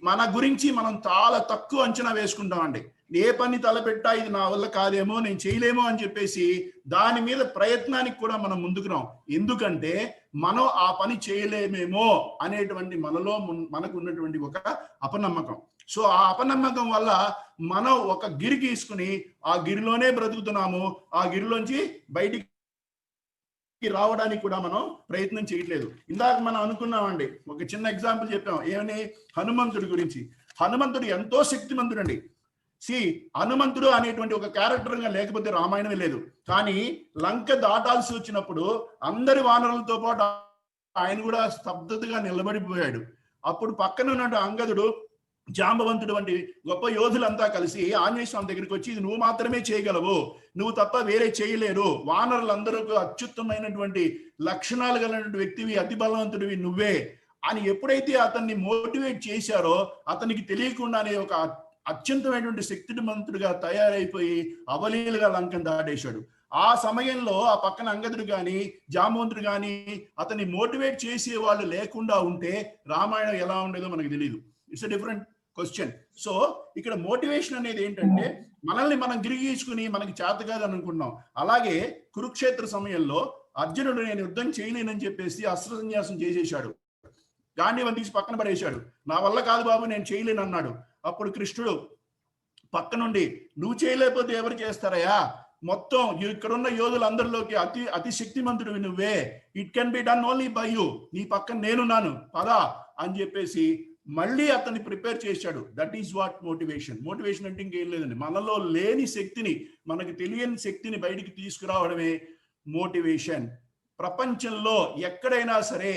మన గురించి మనం చాలా తక్కువ అంచనా వేసుకుంటాం అండి. ఏ పని తలపెట్టా ఇది నా వల్ల కాదేమో, నేను చేయలేమో అని చెప్పేసి దాని మీద ప్రయత్నానికి కూడా మనం ముందుకు రాం. ఎందుకంటే మనం ఆ పని చేయలేమేమో అనేటువంటి మనకు ఉన్నటువంటి ఒక అపనమ్మకం. సో ఆ అపనమ్మకం వల్ల మనం ఒక గిరి గీసుకుని ఆ గిరిలోనే బ్రతుకుతున్నాము. ఆ గిరిలోంచి బయటికి రావడానికి కూడా మనం ప్రయత్నం చేయట్లేదు. ఇందాక మనం అనుకున్నామండి, ఒక చిన్న ఎగ్జాంపుల్ చెప్పాం ఏమని, హనుమంతుడి గురించి. హనుమంతుడు ఎంతో శక్తిమంతుడండి. హనుమంతుడు అనేటువంటి ఒక క్యారెక్టర్గా లేకపోతే రామాయణమే లేదు. కానీ లంక దాటాల్సి వచ్చినప్పుడు అందరి వానరులతో పాటు ఆయన కూడా స్తబ్దతగా నిలబడిపోయాడు. అప్పుడు పక్కన ఉన్న అంగదుడు, జాంబవంతుడు వంటి గొప్ప యోధులంతా కలిసి ఆంజనేయ స్వామి దగ్గరికి వచ్చి, ఇది నువ్వు మాత్రమే చేయగలవు, నువ్వు తప్ప వేరే చేయలేరు, వానరులందరూ అత్యుత్తమైనటువంటి లక్షణాలు కలిగినటువంటి వ్యక్తివి, అతి బలవంతుడివి నువ్వే అని ఎప్పుడైతే అతన్ని మోటివేట్ చేశారో, అతనికి తెలియకుండానే ఒక అత్యంతమైనటువంటి శక్తిమంతుడిగా తయారైపోయి అవలీలుగా లంకను దాటేశాడు. ఆ సమయంలో ఆ పక్కన అంగదుడు కానీ జాంబవంతుడు కానీ అతన్ని మోటివేట్ చేసే వాళ్ళు లేకుండా ఉంటే రామాయణం ఎలా ఉండేదో మనకు తెలియదు. It's a different question. So ఇక్కడ మోటివేషన్ అనేది ఏంటంటే, మనల్ని మనం గిరిగీసుకుని మనకి చేత కాదు అనుకున్నాం. అలాగే కురుక్షేత్ర సమయంలో అర్జునుడు నేను యుద్ధం చేయలేనని చెప్పేసి అస్త్ర సన్యాసం చేసేశాడు. గాంధీవం తీసి పక్కన పడేశాడు. నా వల్ల కాదు బాబు, నేను చేయలేను అన్నాడు. అప్పుడు కృష్ణుడు పక్క నుండి, నువ్వు చేయలేకపోతే ఎవరు చేస్తారయ్యా, మొత్తం ఇక్కడున్న యోధులందరిలోకి అతి శక్తిమంతుడివి నువ్వే, it can be done only by you, నీ పక్కన నేనున్నాను పదా అని చెప్పేసి మళ్ళీ అతన్ని ప్రిపేర్ చేశాడు. That is what motivation. Motivation అంటే ఇంకేం లేదండి, మనలో లేని శక్తిని, మనకు తెలియని శక్తిని బయటికి తీసుకురావడమే మోటివేషన్. ప్రపంచంలో ఎక్కడైనా సరే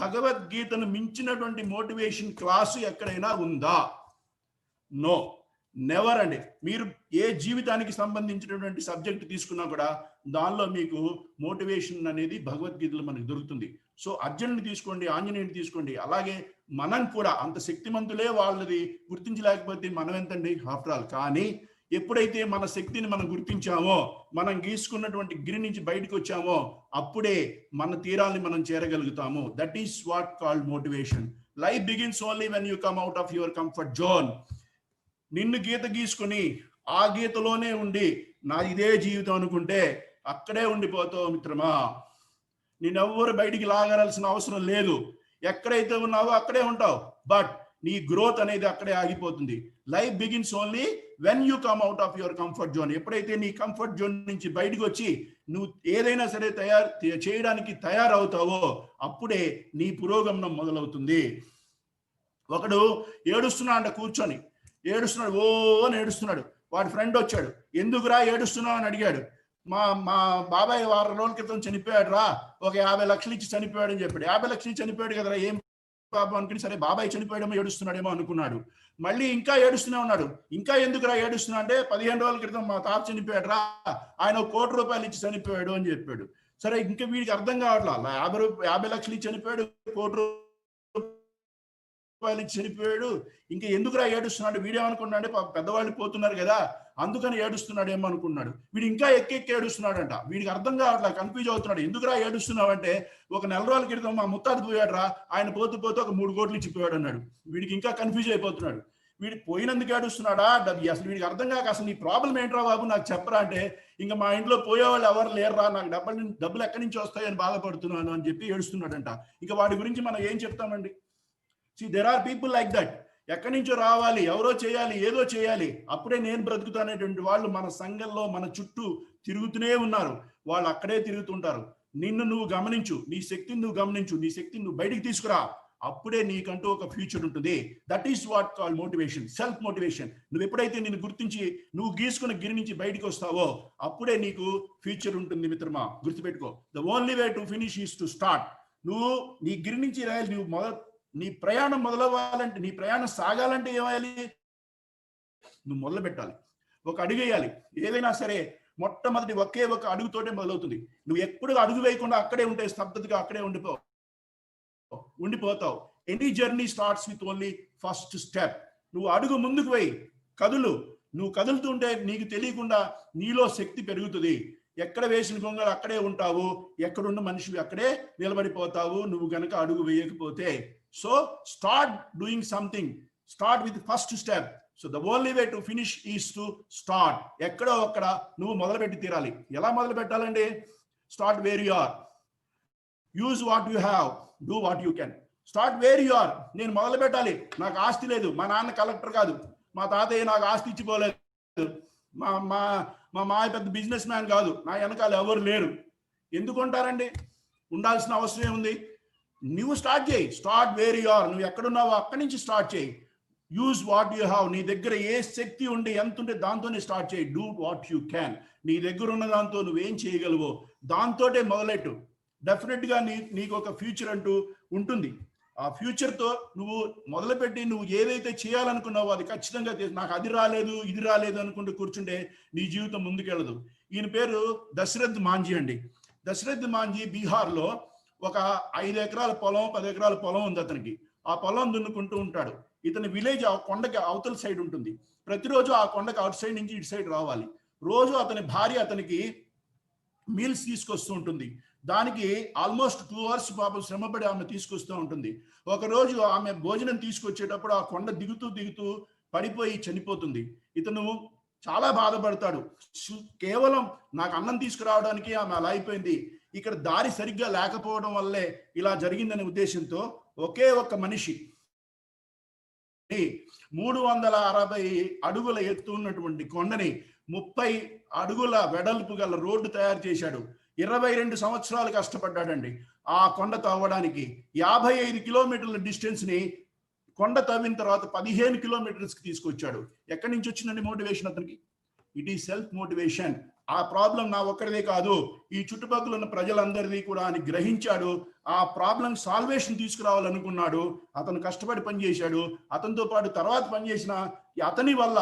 భగవద్గీతను మించినటువంటి మోటివేషన్ క్లాసు ఎక్కడైనా ఉందా? నో, నెవర్ అండి. మీరు ఏ జీవితానికి సంబంధించినటువంటి సబ్జెక్ట్ తీసుకున్నా కూడా దానిలో మీకు మోటివేషన్ అనేది భగవద్గీతలో మనకు దొరుకుతుంది. సో అర్జునుడిని తీసుకోండి, ఆంజనేయుని తీసుకోండి, అలాగే మనం కూడా అంత శక్తిమంతులే, వాళ్ళది గుర్తించలేకపోతే మనం ఎంతండి ఆఫ్టర్ ఆల్. కానీ ఎప్పుడైతే మన శక్తిని మనం గుర్తించామో, మనం గీసుకున్నటువంటి గిరి నుంచి బయటకు వచ్చామో, అప్పుడే మన తీరాల్ని మనం చేరగలుగుతాము. That is what called motivation. Life begins only when you come out of your comfort zone. నిన్ను గీత గీసుకుని ఆ గీతలోనే ఉండి నా ఇదే జీవితం అనుకుంటే అక్కడే ఉండిపోతావు మిత్రమా. నిన్నెవ్వరు బయటికి లాగాల్సిన అవసరం లేదు. ఎక్కడైతే ఉన్నావో అక్కడే ఉంటావు. బట్ నీ గ్రోత్ అనేది అక్కడే ఆగిపోతుంది. Life begins only when you come out of your comfort zone. ఎప్పుడైతే నీ కంఫర్ట్ జోన్ నుంచి బయటకు వచ్చి నువ్వు ఏదైనా సరే చేయడానికి తయారవుతావో అప్పుడే నీ పురోగమనం మొదలవుతుంది. ఒకడు ఏడుస్తున్నాడు, కూర్చొని ఏడుస్తున్నాడు, ఓ అని ఏడుస్తున్నాడు. వాడి ఫ్రెండ్ వచ్చాడు, ఎందుకురా ఏడుస్తున్నావు అని అడిగాడు. మా బాబాయ్ 6 రోజుల క్రితం చనిపోయాడు రా, ఒక 50 లక్షలు ఇచ్చి చనిపోయాడు అని చెప్పాడు. 50 లక్షలు ఇచ్చి చనిపోయాడు కదరా, ఏం పాపం అనుకుని సరే బాబాయ్ చనిపోయాడేమో ఏడుస్తున్నాడేమో అనుకున్నాడు. మళ్ళీ ఇంకా ఏడుస్తూనే ఉన్నాడు. ఇంకా ఎందుకురా ఏడుస్తున్నా అంటే 15 రోజుల క్రితం మా తాత చనిపోయాడు రా, ఆయన 1 కోటి రూపాయలు ఇచ్చి చనిపోయాడు అని చెప్పాడు. సరే ఇంకా వీడికి అర్థం కావట్లా, 50 లక్షలు ఇచ్చి చనిపోయాడు, 1 కోటి రూపాయలు ఇచ్చి చనిపోయాడు, ఇంకా ఎందుకురా ఏడుస్తున్నాడు, వీడేమనుకున్నాడు పెద్దవాళ్ళు పోతున్నారు కదా అందుకని ఏడుస్తున్నాడు ఏమో అనుకున్నాడు. వీడు ఇంకా ఎక్కెక్కి ఏడుస్తున్నాడంట. వీడికి అర్థం కావట్లా, కన్ఫ్యూజ్ అవుతున్నాడు. ఎందుకురా ఏడుస్తున్నావు అంటే, ఒక 4 రోజుల క్రితం మా ముత్తాత పోయాడు రా, ఆయన పోతూ పోతూ ఒక 3 కోట్లు ఇచ్చిపోయాడు అన్నాడు. వీడికి ఇంకా కన్ఫ్యూజ్ అయిపోతున్నాడు. వీడు పోయినందుకు ఏడుస్తున్నాడా, అసలు వీడికి అర్థం కాక అసలు నీ ప్రాబ్లం ఏంట్రా బాబు నాకు చెప్పరా అంటే, ఇంకా మా ఇంట్లో పోయేవాళ్ళు ఎవరు లేరురా, నాకు డబ్బులు ఎక్కడి నుంచి వస్తాయని బాధపడుతున్నాను అని చెప్పి ఏడుస్తున్నాడంట. ఇంకా వాడి గురించి మనం ఏం చెప్తామండి? there are people like that. ఎక్కడి నుంచో రావాలి, ఎవరో చేయాలి, ఏదో చేయాలి, అప్పుడే నేను బ్రతుకుతానేటువంటి వాళ్ళు మన సంఘంలో మన చుట్టూ తిరుగుతూనే ఉన్నారు. వాళ్ళు అక్కడే తిరుగుతుంటారు. నిన్ను నువ్వు గమనించు, నీ శక్తిని నువ్వు గమనించు, నీ శక్తిని నువ్వు బయటికి తీసుకురా, అప్పుడే నీకంటూ ఒక ఫ్యూచర్ ఉంటుంది. That is what call motivation, self motivation. నువ్వు ఎప్పుడైతే నిన్ను గుర్తించి నువ్వు గీసుకున్న గిరి నుంచి బయటకు వస్తావో అప్పుడే నీకు ఫ్యూచర్ ఉంటుంది మిత్రమా. గుర్తుపెట్టుకో, the only way to finish is to start. నువ్వు నీ గిరి నుంచి రాయాలి. నువ్వు నీ ప్రయాణం మొదలవ్వాలంటే, నీ ప్రయాణం సాగాలంటే ఏమయ్యాలి? నువ్వు మొదలు పెట్టాలి, ఒక అడుగు వేయాలి. ఏదైనా సరే మొట్టమొదటి ఒకే ఒక అడుగుతోటే మొదలవుతుంది. నువ్వు ఎప్పుడు అడుగు వేయకుండా అక్కడే ఉంటే స్తబ్దతగా అక్కడే ఉండిపోతావు. Any journey starts with only first step. నువ్వు అడుగు ముందుకు పోయి కదులు. నువ్వు కదులుతుంటే నీకు తెలియకుండా నీలో శక్తి పెరుగుతుంది. ఎక్కడ వేసిన గొంగలు అక్కడే ఉంటావు, ఎక్కడున్న మనిషివి అక్కడే నిలబడిపోతావు నువ్వు గనక అడుగు వేయకపోతే. So start doing something, start with first step. So the only way to finish is to start. ఎక్కడో అక్కడ నువ్వు మొదలుపెట్టి తీరాలి. ఎలా మొదలు పెట్టాలండి? Start where you are, use what you have, do what you can. Start where you are. నేను మొదలు పెట్టాలి, నాకు ఆస్తి లేదు, మా నాన్న కలెక్టర్ కాదు, మా తాతయ్య నాకు ఆస్తి ఇచ్చిపోలేదు, మా మాయ పెద్ద బిజినెస్ మ్యాన్ కాదు, నా వెనకాల ఎవరు లేరు, ఎందుకు ఉంటారండి? ఉండాల్సిన అవసరం ఏముంది? నువ్వు స్టార్ట్ చేయి. Start where you are. నువ్వు ఎక్కడున్నావో అక్కడి నుంచి స్టార్ట్ చేయి. Use what you have. నీ దగ్గర ఏ శక్తి ఉండి ఎంత ఉంటే దాంతోనే స్టార్ట్ చేయి. Do what you can. నీ దగ్గర ఉన్న దాంతో నువ్వేం చేయగలవో దాంతోటే మొదలెట్టు. డెఫినెట్గా నీకు ఒక ఫ్యూచర్ అంటూ ఉంటుంది. ఆ ఫ్యూచర్తో నువ్వు మొదలుపెట్టి నువ్వు ఏదైతే చేయాలనుకున్నావో అది ఖచ్చితంగా నాకు అది రాలేదు ఇది రాలేదు అనుకుంటూ కూర్చుంటే నీ జీవితం ముందుకెళ్ళదు. ఈయన పేరు దశరథ్ మాంజీ అండి. దశరథ్ మాంజీ బీహార్లో ఒక 5 ఎకరాల పొలం 10 ఎకరాల పొలం ఉంది అతనికి. ఆ పొలం దున్నుకుంటూ ఉంటాడు. ఇతని విలేజ్ ఆ కొండకి అవతల సైడ్ ఉంటుంది. ప్రతిరోజు ఆ కొండకి అవుట్ సైడ్ నుంచి ఇటు సైడ్ రావాలి. రోజు అతని భార్య అతనికి మీల్స్ తీసుకొస్తూ ఉంటుంది. దానికి ఆల్మోస్ట్ 2 hours పాపం శ్రమపడి ఆమె తీసుకొస్తూ ఉంటుంది. ఒకరోజు ఆమె భోజనం తీసుకొచ్చేటప్పుడు ఆ కొండ దిగుతూ పడిపోయి చనిపోతుంది. ఇతను చాలా బాధపడతాడు. కేవలం నాకు అన్నం తీసుకురావడానికి ఆమె అలా అయిపోయింది, ఇక్కడ దారి సరిగ్గా లేకపోవడం వల్లే ఇలా జరిగిందనే ఉద్దేశంతో ఒకే ఒక్క మనిషి 360 అడుగుల ఎత్తు ఉన్నటువంటి కొండని 30 అడుగుల వెడల్పు గల రోడ్డు తయారు చేశాడు. 22 సంవత్సరాలు కష్టపడ్డాడండి ఆ కొండ తవ్వడానికి. 55 కిలోమీటర్ల డిస్టెన్స్ ని కొండ తవ్విన తర్వాత 15 కిలోమీటర్స్ కి తీసుకొచ్చాడు. ఎక్కడి నుంచి వచ్చిందండి మోటివేషన్ అతనికి? It is self motivation. ఆ ప్రాబ్లం నా ఒక్కరిదే కాదు, ఈ చుట్టుపక్కల ఉన్న ప్రజలందరిది కూడా అని గ్రహించాడు. ఆ ప్రాబ్లం సాల్వేషన్ తీసుకురావాలనుకున్నాడు. అతను కష్టపడి పనిచేశాడు. అతనితో పాటు తర్వాత పనిచేసిన అతని వల్ల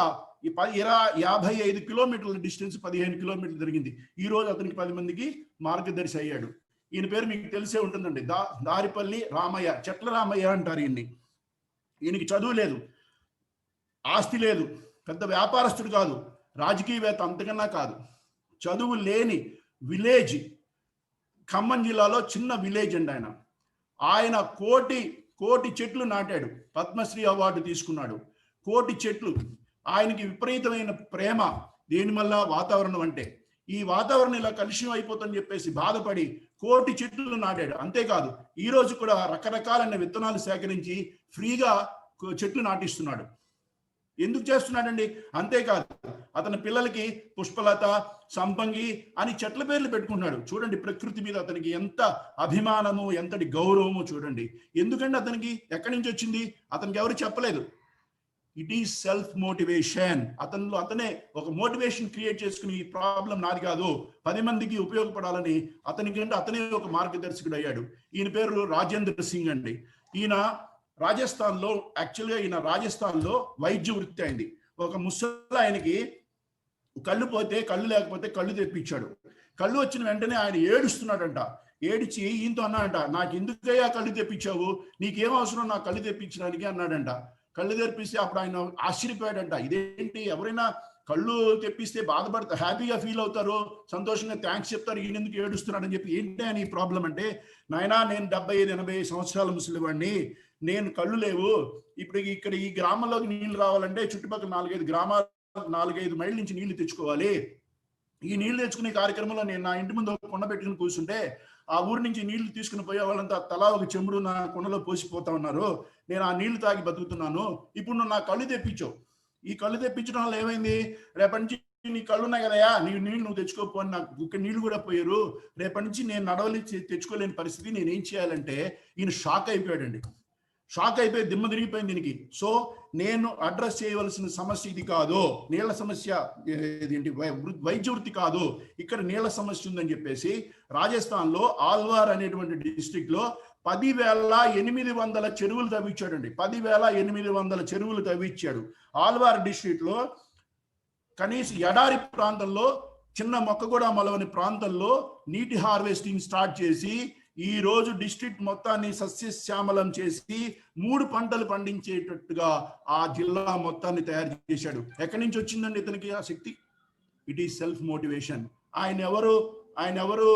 55 కిలోమీటర్ల డిస్టెన్స్ 15 కిలోమీటర్లు జరిగింది. ఈ రోజు అతనికి 10 మందికి మార్గదర్శి అయ్యాడు. ఈయన పేరు మీకు తెలిసే ఉంటుందండి, దారిపల్లి రామయ్య, చెట్ల రామయ్య అంటారు ఈయన్ని. ఈయనకి చదువు లేదు, ఆస్తి లేదు, పెద్ద వ్యాపారస్తుడు కాదు, రాజకీయవేత్త అంతకన్నా కాదు. చదువు లేని విలేజ్, ఖమ్మం జిల్లాలో చిన్న విలేజ్ అండి ఆయన కోటి చెట్లు నాటాడు. పద్మశ్రీ అవార్డు తీసుకున్నాడు. 1,000,000 చెట్లు. ఆయనకి విపరీతమైన ప్రేమ దేని వల్ల? వాతావరణం అంటే. ఈ వాతావరణం ఇలా కలుషితం అయిపోతుందని చెప్పేసి బాధపడి 1,000,000 చెట్లు నాటాడు. అంతేకాదు ఈ రోజు కూడా రకరకాలైన విత్తనాలు సేకరించి ఫ్రీగా చెట్లు నాటిస్తున్నాడు. ఎందుకు చేస్తున్నాడండి? అంతేకాదు అతని పిల్లలకి పుష్పలత, సంపంగి అని చెట్ల పేర్లు పెట్టుకుంటున్నాడు. చూడండి ప్రకృతి మీద అతనికి ఎంత అభిమానము, ఎంతటి గౌరవము చూడండి. ఎందుకంటే అతనికి ఎక్కడి నుంచి వచ్చింది? అతనికి ఎవరు చెప్పలేదు. It is self motivation. అతనే ఒక మోటివేషన్ క్రియేట్ చేసుకుని ఈ ప్రాబ్లం నాది కాదు, 10 మందికి ఉపయోగపడాలని అతనే ఒక మార్గదర్శకుడు అయ్యాడు. ఈయన పేరు రాజేంద్ర సింగ్ అండి. ఈయన రాజస్థాన్లో రాజస్థాన్లో వైద్య వృత్తి అయింది. ఒక ముసలి ఆయనకి కళ్ళు లేకపోతే కళ్ళు తెప్పించాడు. కళ్ళు వచ్చిన వెంటనే ఆయన ఏడుస్తున్నాడంట. ఏడిచి ఈయనతో అన్నాడంట, నాకు ఎందుకయ్యా కళ్ళు తెప్పించావు, నీకేం అవసరం నా కళ్ళు తెప్పించడానికి అన్నాడంట. కళ్ళు తెప్పిస్తే అప్పుడు ఆయన ఆశ్చర్యపోయాడంట. ఇదేంటి, ఎవరైనా కళ్ళు తెప్పిస్తే బాధపడతారు, హ్యాపీగా ఫీల్ అవుతారు, సంతోషంగా థ్యాంక్స్ చెప్తారు, ఈయన ఎందుకు ఏడుస్తున్నాడని చెప్పి, ఏంటి అని ప్రాబ్లం అంటే, నాయనా నేను 75-80 సంవత్సరాల ముసలివాడిని, నేను కళ్ళు లేవు, ఇప్పుడు ఇక్కడ ఈ గ్రామంలోకి నీళ్లు రావాలంటే చుట్టుపక్కల 4-5 మైళ్ళ నుంచి నీళ్లు తెచ్చుకోవాలి. ఈ నీళ్లు తెచ్చుకునే కార్యక్రమంలో నేను నా ఇంటి ముందు కొండ పెట్టుకుని కూర్చుంటే ఆ ఊరి నుంచి నీళ్లు తీసుకుని పోయే వాళ్ళంతా తలా ఒక చెంబుడు నా కొండలో పోసిపోతా ఉన్నారు. నేను ఆ నీళ్లు తాగి బతుకుతున్నాను. ఇప్పుడు నువ్వు నా కళ్ళు తెప్పించావు. ఈ కళ్ళు తెప్పించడం వల్ల ఏమైంది? రేపటి నుంచి నీ కళ్ళు ఉన్నాయి కదయా, నీ నీళ్ళు నువ్వు తెచ్చుకోకపోని నాకు ఇక్కడ నీళ్లు కూడా పోయారు. రేపటి నుంచి నేను నడవలి తెచ్చుకోలేని పరిస్థితి, నేనేం చేయాలంటే ఈయన షాక్ అయిపోయాడండి. షాక్ అయిపోయి దిమ్మ తిరిగిపోయింది దీనికి. సో నేను అడ్రస్ చేయవలసిన సమస్య ఇది కాదు, నీళ్ల సమస్య, ఏంటి వైద్య వృత్తి కాదు, ఇక్కడ నీళ్ల సమస్య ఉందని చెప్పేసి రాజస్థాన్లో ఆల్వార్ అనేటువంటి డిస్ట్రిక్ట్ లో 10,800 చెరువులు తవ్వించాడండి. 10,800 చెరువులు తవ్వించాడు. ఆల్వార్ డిస్ట్రిక్ట్ లో కనీసం ఎడారి ప్రాంతంలో, చిన్న మొక్క కూడా మొలవని ప్రాంతంలో నీటి హార్వెస్టింగ్ స్టార్ట్ చేసి ఈ రోజు డిస్ట్రిక్ట్ మొత్తాన్ని సస్యశ్యామలం చేసి 3 పంటలు పండించేటట్టుగా ఆ జిల్లా మొత్తాన్ని తయారు చేశాడు. ఎక్కడి నుంచి వచ్చిందండి ఇతనికి ఆ శక్తి? It is self motivation. ఆయన ఎవరు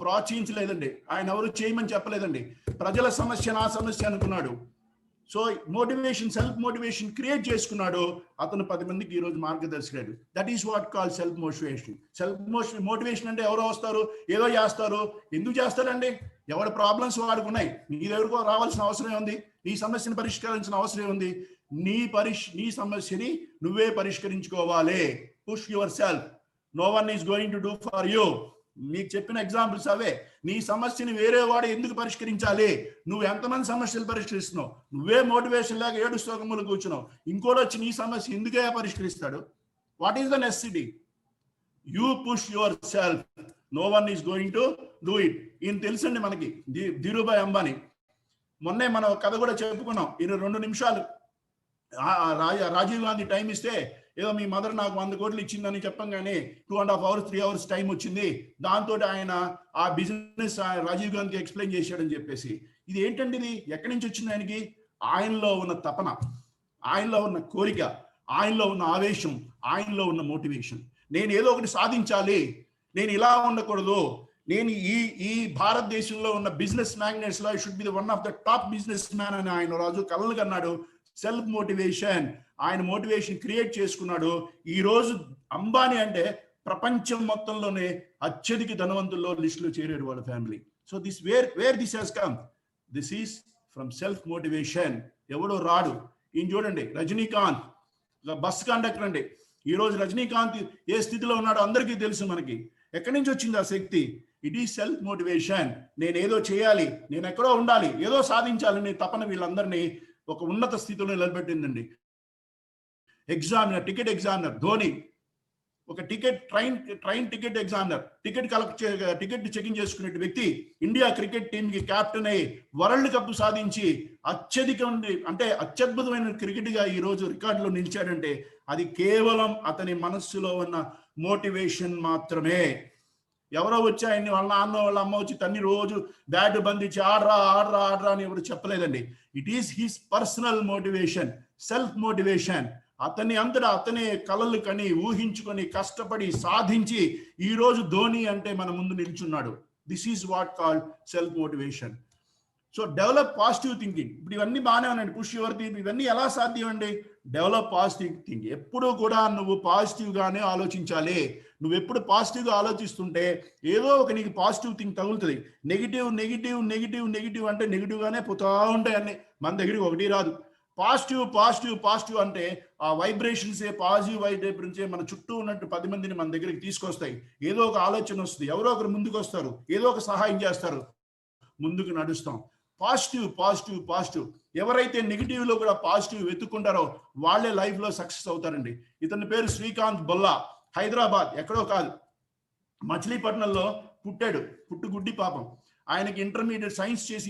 ప్రోత్సహించలేదండి, ఆయన ఎవరు చేయమని చెప్పలేదండి. ప్రజల సమస్య నా సమస్య అనుకున్నాడు. So motivation, self motivation create చేసుకున్నాడు. అతను 10 మందికి ఈ రోజు మార్గదర్శకుడు. That is what call self motivation. Motivation అంటే ఎవరో వస్తారు, ఏదో చేస్తారు. ఎందుకు చేస్తారండి? ఎవరి ప్రాబ్లమ్స్ వాడుకున్నాయి. నీ దగ్గరకు రావాల్సిన అవసరం ఉంది, నీ సమస్యను పరిష్కరించిన అవసరం ఉంది. నీ సమస్యని నువ్వే పరిష్కరించుకోవాలి. Push yourself. No one is going to do for you. మీకు చెప్పిన ఎగ్జాంపుల్స్ అవే. నీ సమస్యని వేరే వాడు ఎందుకు పరిష్కరించాలి? నువ్వు ఎంతమంది సమస్యలు పరిష్కరిస్తున్నావు? నువ్వే మోటివేషన్ లాగా ఏడు శ్లోకములు కూర్చున్నావు, ఇంకోటి వచ్చి నీ సమస్య ఎందుకే పరిష్కరిస్తాడు? What is the necessity? You push yourself, no one is going to do it. ఈయన తెలుసండి మనకి, ధీరుభాయ్ అంబానీ. మొన్నే మనం కథ కూడా చెప్పుకున్నాం. ఈయన 2 నిమిషాలు రాజీవ్ గాంధీ టైం ఇస్తే, ఏదో మీ మదర్ నాకు 100 కోట్లు ఇచ్చిందని చెప్పంగానే 2.5 hours 3 hours టైం వచ్చింది. దాంతో ఆయన ఆ బిజినెస్ రాజీవ్ గాంధీకి ఎక్స్ప్లెయిన్ చేశాడని చెప్పేసి. ఇది ఏంటండి? ఇది ఎక్కడి నుంచి వచ్చింది ఆయనకి? ఆయనలో ఉన్న తపన, ఆయనలో ఉన్న కోరిక, ఆయనలో ఉన్న ఆవేశం, ఆయనలో ఉన్న మోటివేషన్. నేను ఏదో ఒకటి సాధించాలి, నేను ఇలా ఉండకూడదు, నేను ఈ భారతదేశంలో ఉన్న బిజినెస్ మ్యాగ్నెట్స్ లో I should be the one of the top business man అని ఆయన రాజు కలలు కన్నాడు. సెల్ఫ్ మోటివేషన్, ఆయన మోటివేషన్ క్రియేట్ చేసుకున్నాడు. ఈ రోజు అంబానీ అంటే ప్రపంచం మొత్తంలోనే అత్యధిక ధనవంతుల్లో లిస్టులో చేరాడు వాళ్ళ family. So this where this he's come, this is from self motivation. ఎవడో రాడు. ఈయన చూడండి, రజనీకాంత్ బస్ కండక్టర్ అండి. ఈ రోజు రజనీకాంత్ ఏ స్థితిలో ఉన్నాడో అందరికీ తెలుసు మనకి. ఎక్కడి నుంచి వచ్చింది ఆ శక్తి? It is self motivation. నేను ఏదో చేయాలి, నేను ఎక్కడో ఉండాలి, ఏదో సాధించాలని తపన వీళ్ళందరినీ ఒక ఉన్నత స్థితిలో నిలబెట్టిందండి. ఎగ్జామినర్, టికెట్ ఎగ్జామినర్ ధోని, ఒక train ticket examiner, ticket checking చేసుకునే వ్యక్తి ఇండియా క్రికెట్ టీమ్ కి కెప్టెన్ అయి వరల్డ్ కప్ సాధించి అత్యద్భుతమైన క్రికెట్ గా ఈ రోజు రికార్డులో నిలిచాడంటే అది కేవలం అతని మనస్సులో ఉన్న మోటివేషన్ మాత్రమే. ఎవరో వచ్చి ఆయన్ని వాళ్ళ నాన్న వాళ్ళ అమ్మ వచ్చి తన్ని రోజు బ్యాట్ బంధించి ఆడరా ఆడరా ఆడరా అని ఎవరు చెప్పలేదండి. It is his personal motivation, self motivation. అతనే కలలు కని ఊహించుకొని కష్టపడి సాధించి ఈ రోజు ధోని అంటే మన ముందు నిల్చున్నాడు. This is what called self motivation. So develop positive thinking. ఇప్పుడు ఇవన్నీ బాగానే ఉన్నాయండి, పుష్ యువర్ థింకింగ్, ఇవన్నీ ఎలా సాధ్యం అండి? Develop positive thinking. ఎప్పుడు కూడా నువ్వు పాజిటివ్ గానే ఆలోచించాలి. నువ్వు ఎప్పుడు పాజిటివ్ గా ఆలోచిస్తుంటే ఏదో ఒక నీకు పాజిటివ్ థింగ్ తగులుతుంది. నెగిటివ్ నెగిటివ్ నెగిటివ్ నెగిటివ్ అంటే నెగిటివ్ గానే పోతా ఉంటాయి అన్ని, మన దగ్గరికి ఒకటి రాదు. పాజిటివ్ పాజిటివ్ పాజిటివ్ అంటే ఆ వైబ్రేషన్సే, పాజిటివ్ వైబ్రేషన్సే మన చుట్టూ ఉన్నట్టు 10 మందిని మన దగ్గరికి తీసుకొస్తాయి. ఏదో ఒక ఆలోచన వస్తుంది, ఎవరో ఒకరు ముందుకు వస్తారు, ఏదో ఒక సహాయం చేస్తారు, ముందుకు నడుస్తాం. Positive positive positive. ఎవరైతే నెగిటివ్ లో కూడా పాజిటివ్ వెతుక్కుంటారో వాళ్ళే లైఫ్ లో సక్సెస్ అవుతారండి. ఇతని పేరు శ్రీకాంత్ బొల్లా. హైదరాబాద్, ఎక్కడో కాదు, మచిలీపట్నంలో పుట్టాడు. పుట్టుగుడ్డి పాపం. ఆయనకి ఇంటర్మీడియట్ సైన్స్ చేసి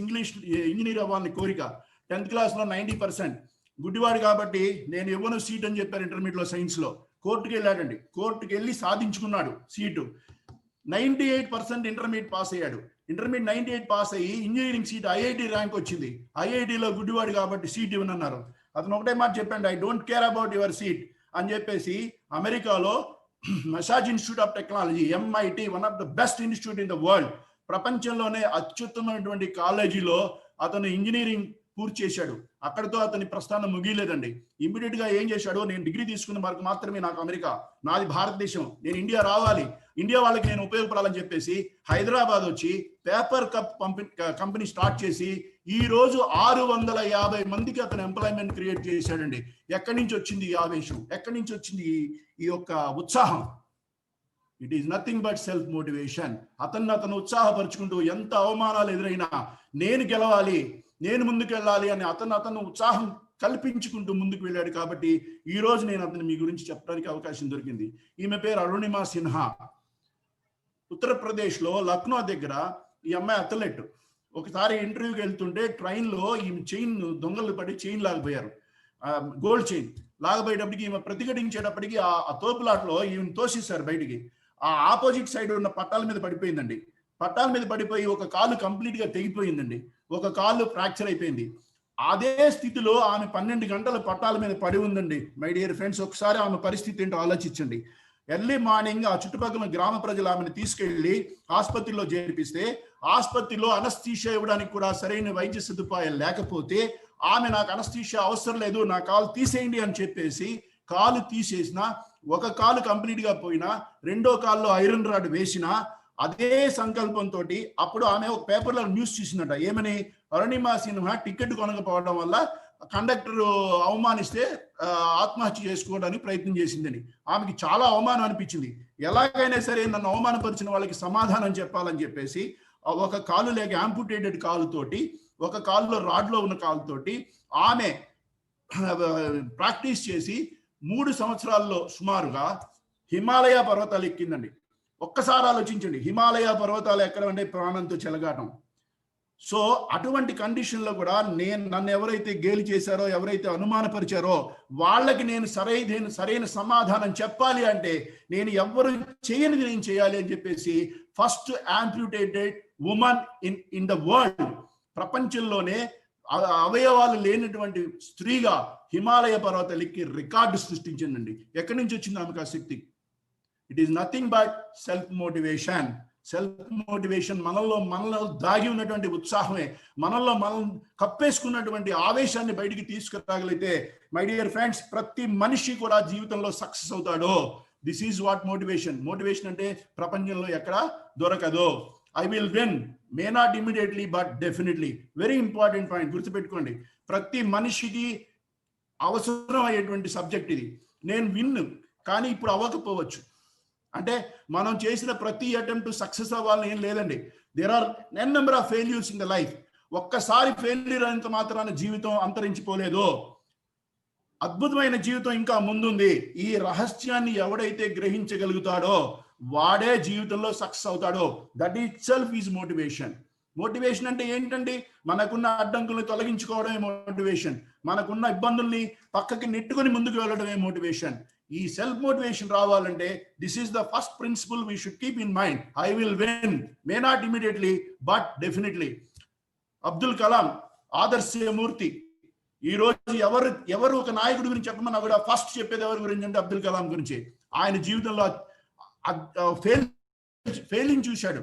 ఇంజనీర్ అవ్వాలని కోరిక. 10th క్లాస్ లో 90%. గుడ్డివాడు కాబట్టి నేను ఇవ్వను సీట్ అని చెప్పారు ఇంటర్మీడియట్ లో సైన్స్ లో. కోర్టుకి వెళ్ళాడండి. కోర్టుకి వెళ్ళి సాధించుకున్నాడు సీటు. 98% ఇంటర్మీడియట్ పాస్ అయ్యాడు. ఇంటర్మీడియట్ 98 పాస్ అయ్యి ఇంజనీరింగ్ సీట్ ఐఐటి ర్యాంక్ వచ్చింది. ఐఐటిలో గుడ్డివాడు కాబట్టి సీట్ ఇవ్వనన్నారు. అతను ఒకటే మాట చెప్పండి, I don't care about your seat అని చెప్పేసి అమెరికాలో massage institute of technology, MIT, one of the best institute in the world, ప్రపంచంలోనే అత్యుత్తమైనటువంటి కాలేజీలో అతను ఇంజనీరింగ్ పూర్తి చేశాడు. అక్కడితో అతని ప్రస్థానం ముగియలేదండి. ఇమ్మీడియట్ గా ఏం చేశాడు, నేను డిగ్రీ తీసుకున్న వరకు మాత్రమే నాకు అమెరికా, నాది భారతదేశం, నేను ఇండియా రావాలి, ఇండియా వాళ్ళకి నేను ఉపయోగపడాలని చెప్పేసి హైదరాబాద్ వచ్చి పేపర్ కప్ కంపెనీ స్టార్ట్ చేసి ఈ రోజు 650 మందికి అతను ఎంప్లాయ్మెంట్ క్రియేట్ చేశాడండి. ఎక్కడి నుంచి వచ్చింది ఈ ఆవేశం? ఎక్కడి నుంచి వచ్చింది ఈ యొక్క ఉత్సాహం? It is nothing but self motivation. అతను ఉత్సాహపరుచుకుంటూ ఎంత అవమానాలు ఎదురైనా నేను గెలవాలి, నేను ముందుకు వెళ్ళాలి అని అతను ఉత్సాహం కల్పించుకుంటూ ముందుకు వెళ్ళాడు. కాబట్టి ఈ రోజు నేను అతను మీ గురించి చెప్పడానికి అవకాశం దొరికింది. ఈమె పేరు అరుణిమా సిన్హా. ఉత్తరప్రదేశ్ లో లక్నో దగ్గర ఈ అమ్మాయి అథ్లెట్. ఒకసారి ఇంటర్వ్యూకి వెళ్తుంటే ట్రైన్ లో ఈమె చైన్ దొంగలు పడి చైన్ లాగబోయారు, గోల్డ్ చైన్ లాగబోయేటప్పటికి ఈమె ప్రతిఘటించేటప్పటికి ఆ తోపులాట్లో ఈమెను తోసేశారు బయటికి. ఆ ఆపోజిట్ సైడ్ ఉన్న పట్టాల మీద పడిపోయిందండి. పట్టాల మీద పడిపోయి ఒక కాలు కంప్లీట్ గా తెగిపోయిందండి, ఒక కాలు ఫ్రాక్చర్ అయిపోయింది. అదే స్థితిలో ఆమె 12 గంటల పట్టాల మీద పడి ఉందండి. మై డియర్ ఫ్రెండ్స్, ఒకసారి ఆమె పరిస్థితి ఏంటో ఆలోచించండి. ఎర్లీ మార్నింగ్ ఆ చుట్టుపక్కల గ్రామ ప్రజలు ఆమెను తీసుకెళ్లి ఆసుపత్రిలో చేర్పిస్తే ఆసుపత్రిలో అనస్థీషియా ఇవ్వడానికి కూడా సరైన వైద్య సదుపాయాలు లేకపోతే ఆమె నాకు అనస్థీషియా అవసరం లేదు, నా కాలు తీసేయండి అని చెప్పేసి కాలు తీసేసిన, ఒక కాలు కంప్లీట్ గా పోయినా రెండో కాల్లో ఐరన్ రాడ్ వేసినా అదే సంకల్పంతో అప్పుడు ఆమె ఒక పేపర్లో న్యూస్ చూసిందట. ఏమని? అరుణిమా సిన్హా టికెట్ కొనకపోవడం వల్ల కండక్టర్ అవమానిస్తే ఆత్మహత్య చేసుకోవడానికి ప్రయత్నం చేసిందని. ఆమెకి చాలా అవమానం అనిపించింది. ఎలాగైనా సరే నన్ను అవమానపరిచిన వాళ్ళకి సమాధానం చెప్పాలని చెప్పేసి ఒక కాలు లేక యాంపుటేటెడ్ కాలుతోటి, ఒక కాలులో రాడ్లో ఉన్న కాలుతోటి ఆమె ప్రాక్టీస్ చేసి 3 సంవత్సరాల్లో సుమారుగా హిమాలయ పర్వతాలు ఎక్కిందండి. ఒక్కసారి ఆలోచించండి, హిమాలయ పర్వతాలు ఎక్కడం ప్రాణంతో చెలగాటం. సో అటువంటి కండిషన్లో కూడా నన్ను ఎవరైతే గేలి చేశారో, ఎవరైతే అనుమానపరిచారో వాళ్ళకి నేను సరైన సమాధానం చెప్పాలి అంటే నేను ఎవ్వరు చేయనిది నేను చేయాలి అని చెప్పేసి first amputated women in the world, ప్రపంచంలోనే అవయవాలు లేనటువంటి స్త్రీగా హిమాలయ పర్వతాలు ఎక్కి రికార్డు సృష్టించిందండి. ఎక్కడి నుంచి వచ్చింది ఆమెకు ఆ శక్తి? It is nothing but self motivation. Self motivation మనలో దాగి ఉన్నటువంటి ఉత్సాహమే, మనలో మనం కప్పేసుకున్నటువంటి ఆవేశాన్ని బయటికి తీసుకురాగలిగితే మై డియర్ ఫ్రెండ్స్, ప్రతి మనిషి కూడా జీవితంలో సక్సెస్ అవుతాడు. This is what motivation. Motivation అంటే ప్రపంచంలో ఎక్కడ దొరకదు. I will win, may not immediately but definitely. Very important point గుర్తుపెట్టుకోండి. ప్రతి మనిషికి అవసరం అయ్యేటువంటి సబ్జెక్ట్ ఇది. నేను విన్ కానీ ఇప్పుడు అవ్వకపోవచ్చు. అంటే మనం చేసిన ప్రతి అటెంప్ట్ సక్సెస్ అవ్వాలని ఏం లేదండి. There are an number of failures in the life. ఒక్కసారి ఫెయిల్యూర్ అయినంత మాత్రాన జీవితం అంతరించిపోలేదు. అద్భుతమైన జీవితం ఇంకా ముందుంది. ఈ రహస్యాన్ని ఎవడైతే గ్రహించగలుగుతాడో వాడే జీవితంలో సక్సెస్ అవుతాడో. That itself is motivation. Motivation అంటే ఏంటండి? మనకున్న అడ్డంకులను తొలగించుకోవడమే మోటివేషన్. మనకున్న ఇబ్బందుల్ని పక్కకి నెట్టుకొని ముందుకు వెళ్ళడమే మోటివేషన్. ఈ సెల్ఫ్ మోటివేషన్ రావాలంటే this is the first principle we should keep in mind. I will win, may not immediately but definitely. Abdul Kalam ఆదర్శమూర్తి. ఈ రోజు ఎవరు ఒక నాయకుడి గురించి చెప్పమన్నా కూడా ఫస్ట్ చెప్పేది ఎవరి గురించి అంటే అబ్దుల్ కలాం గురించి. ఆయన జీవితంలో ఫెయిలింగ్ చూశాడు.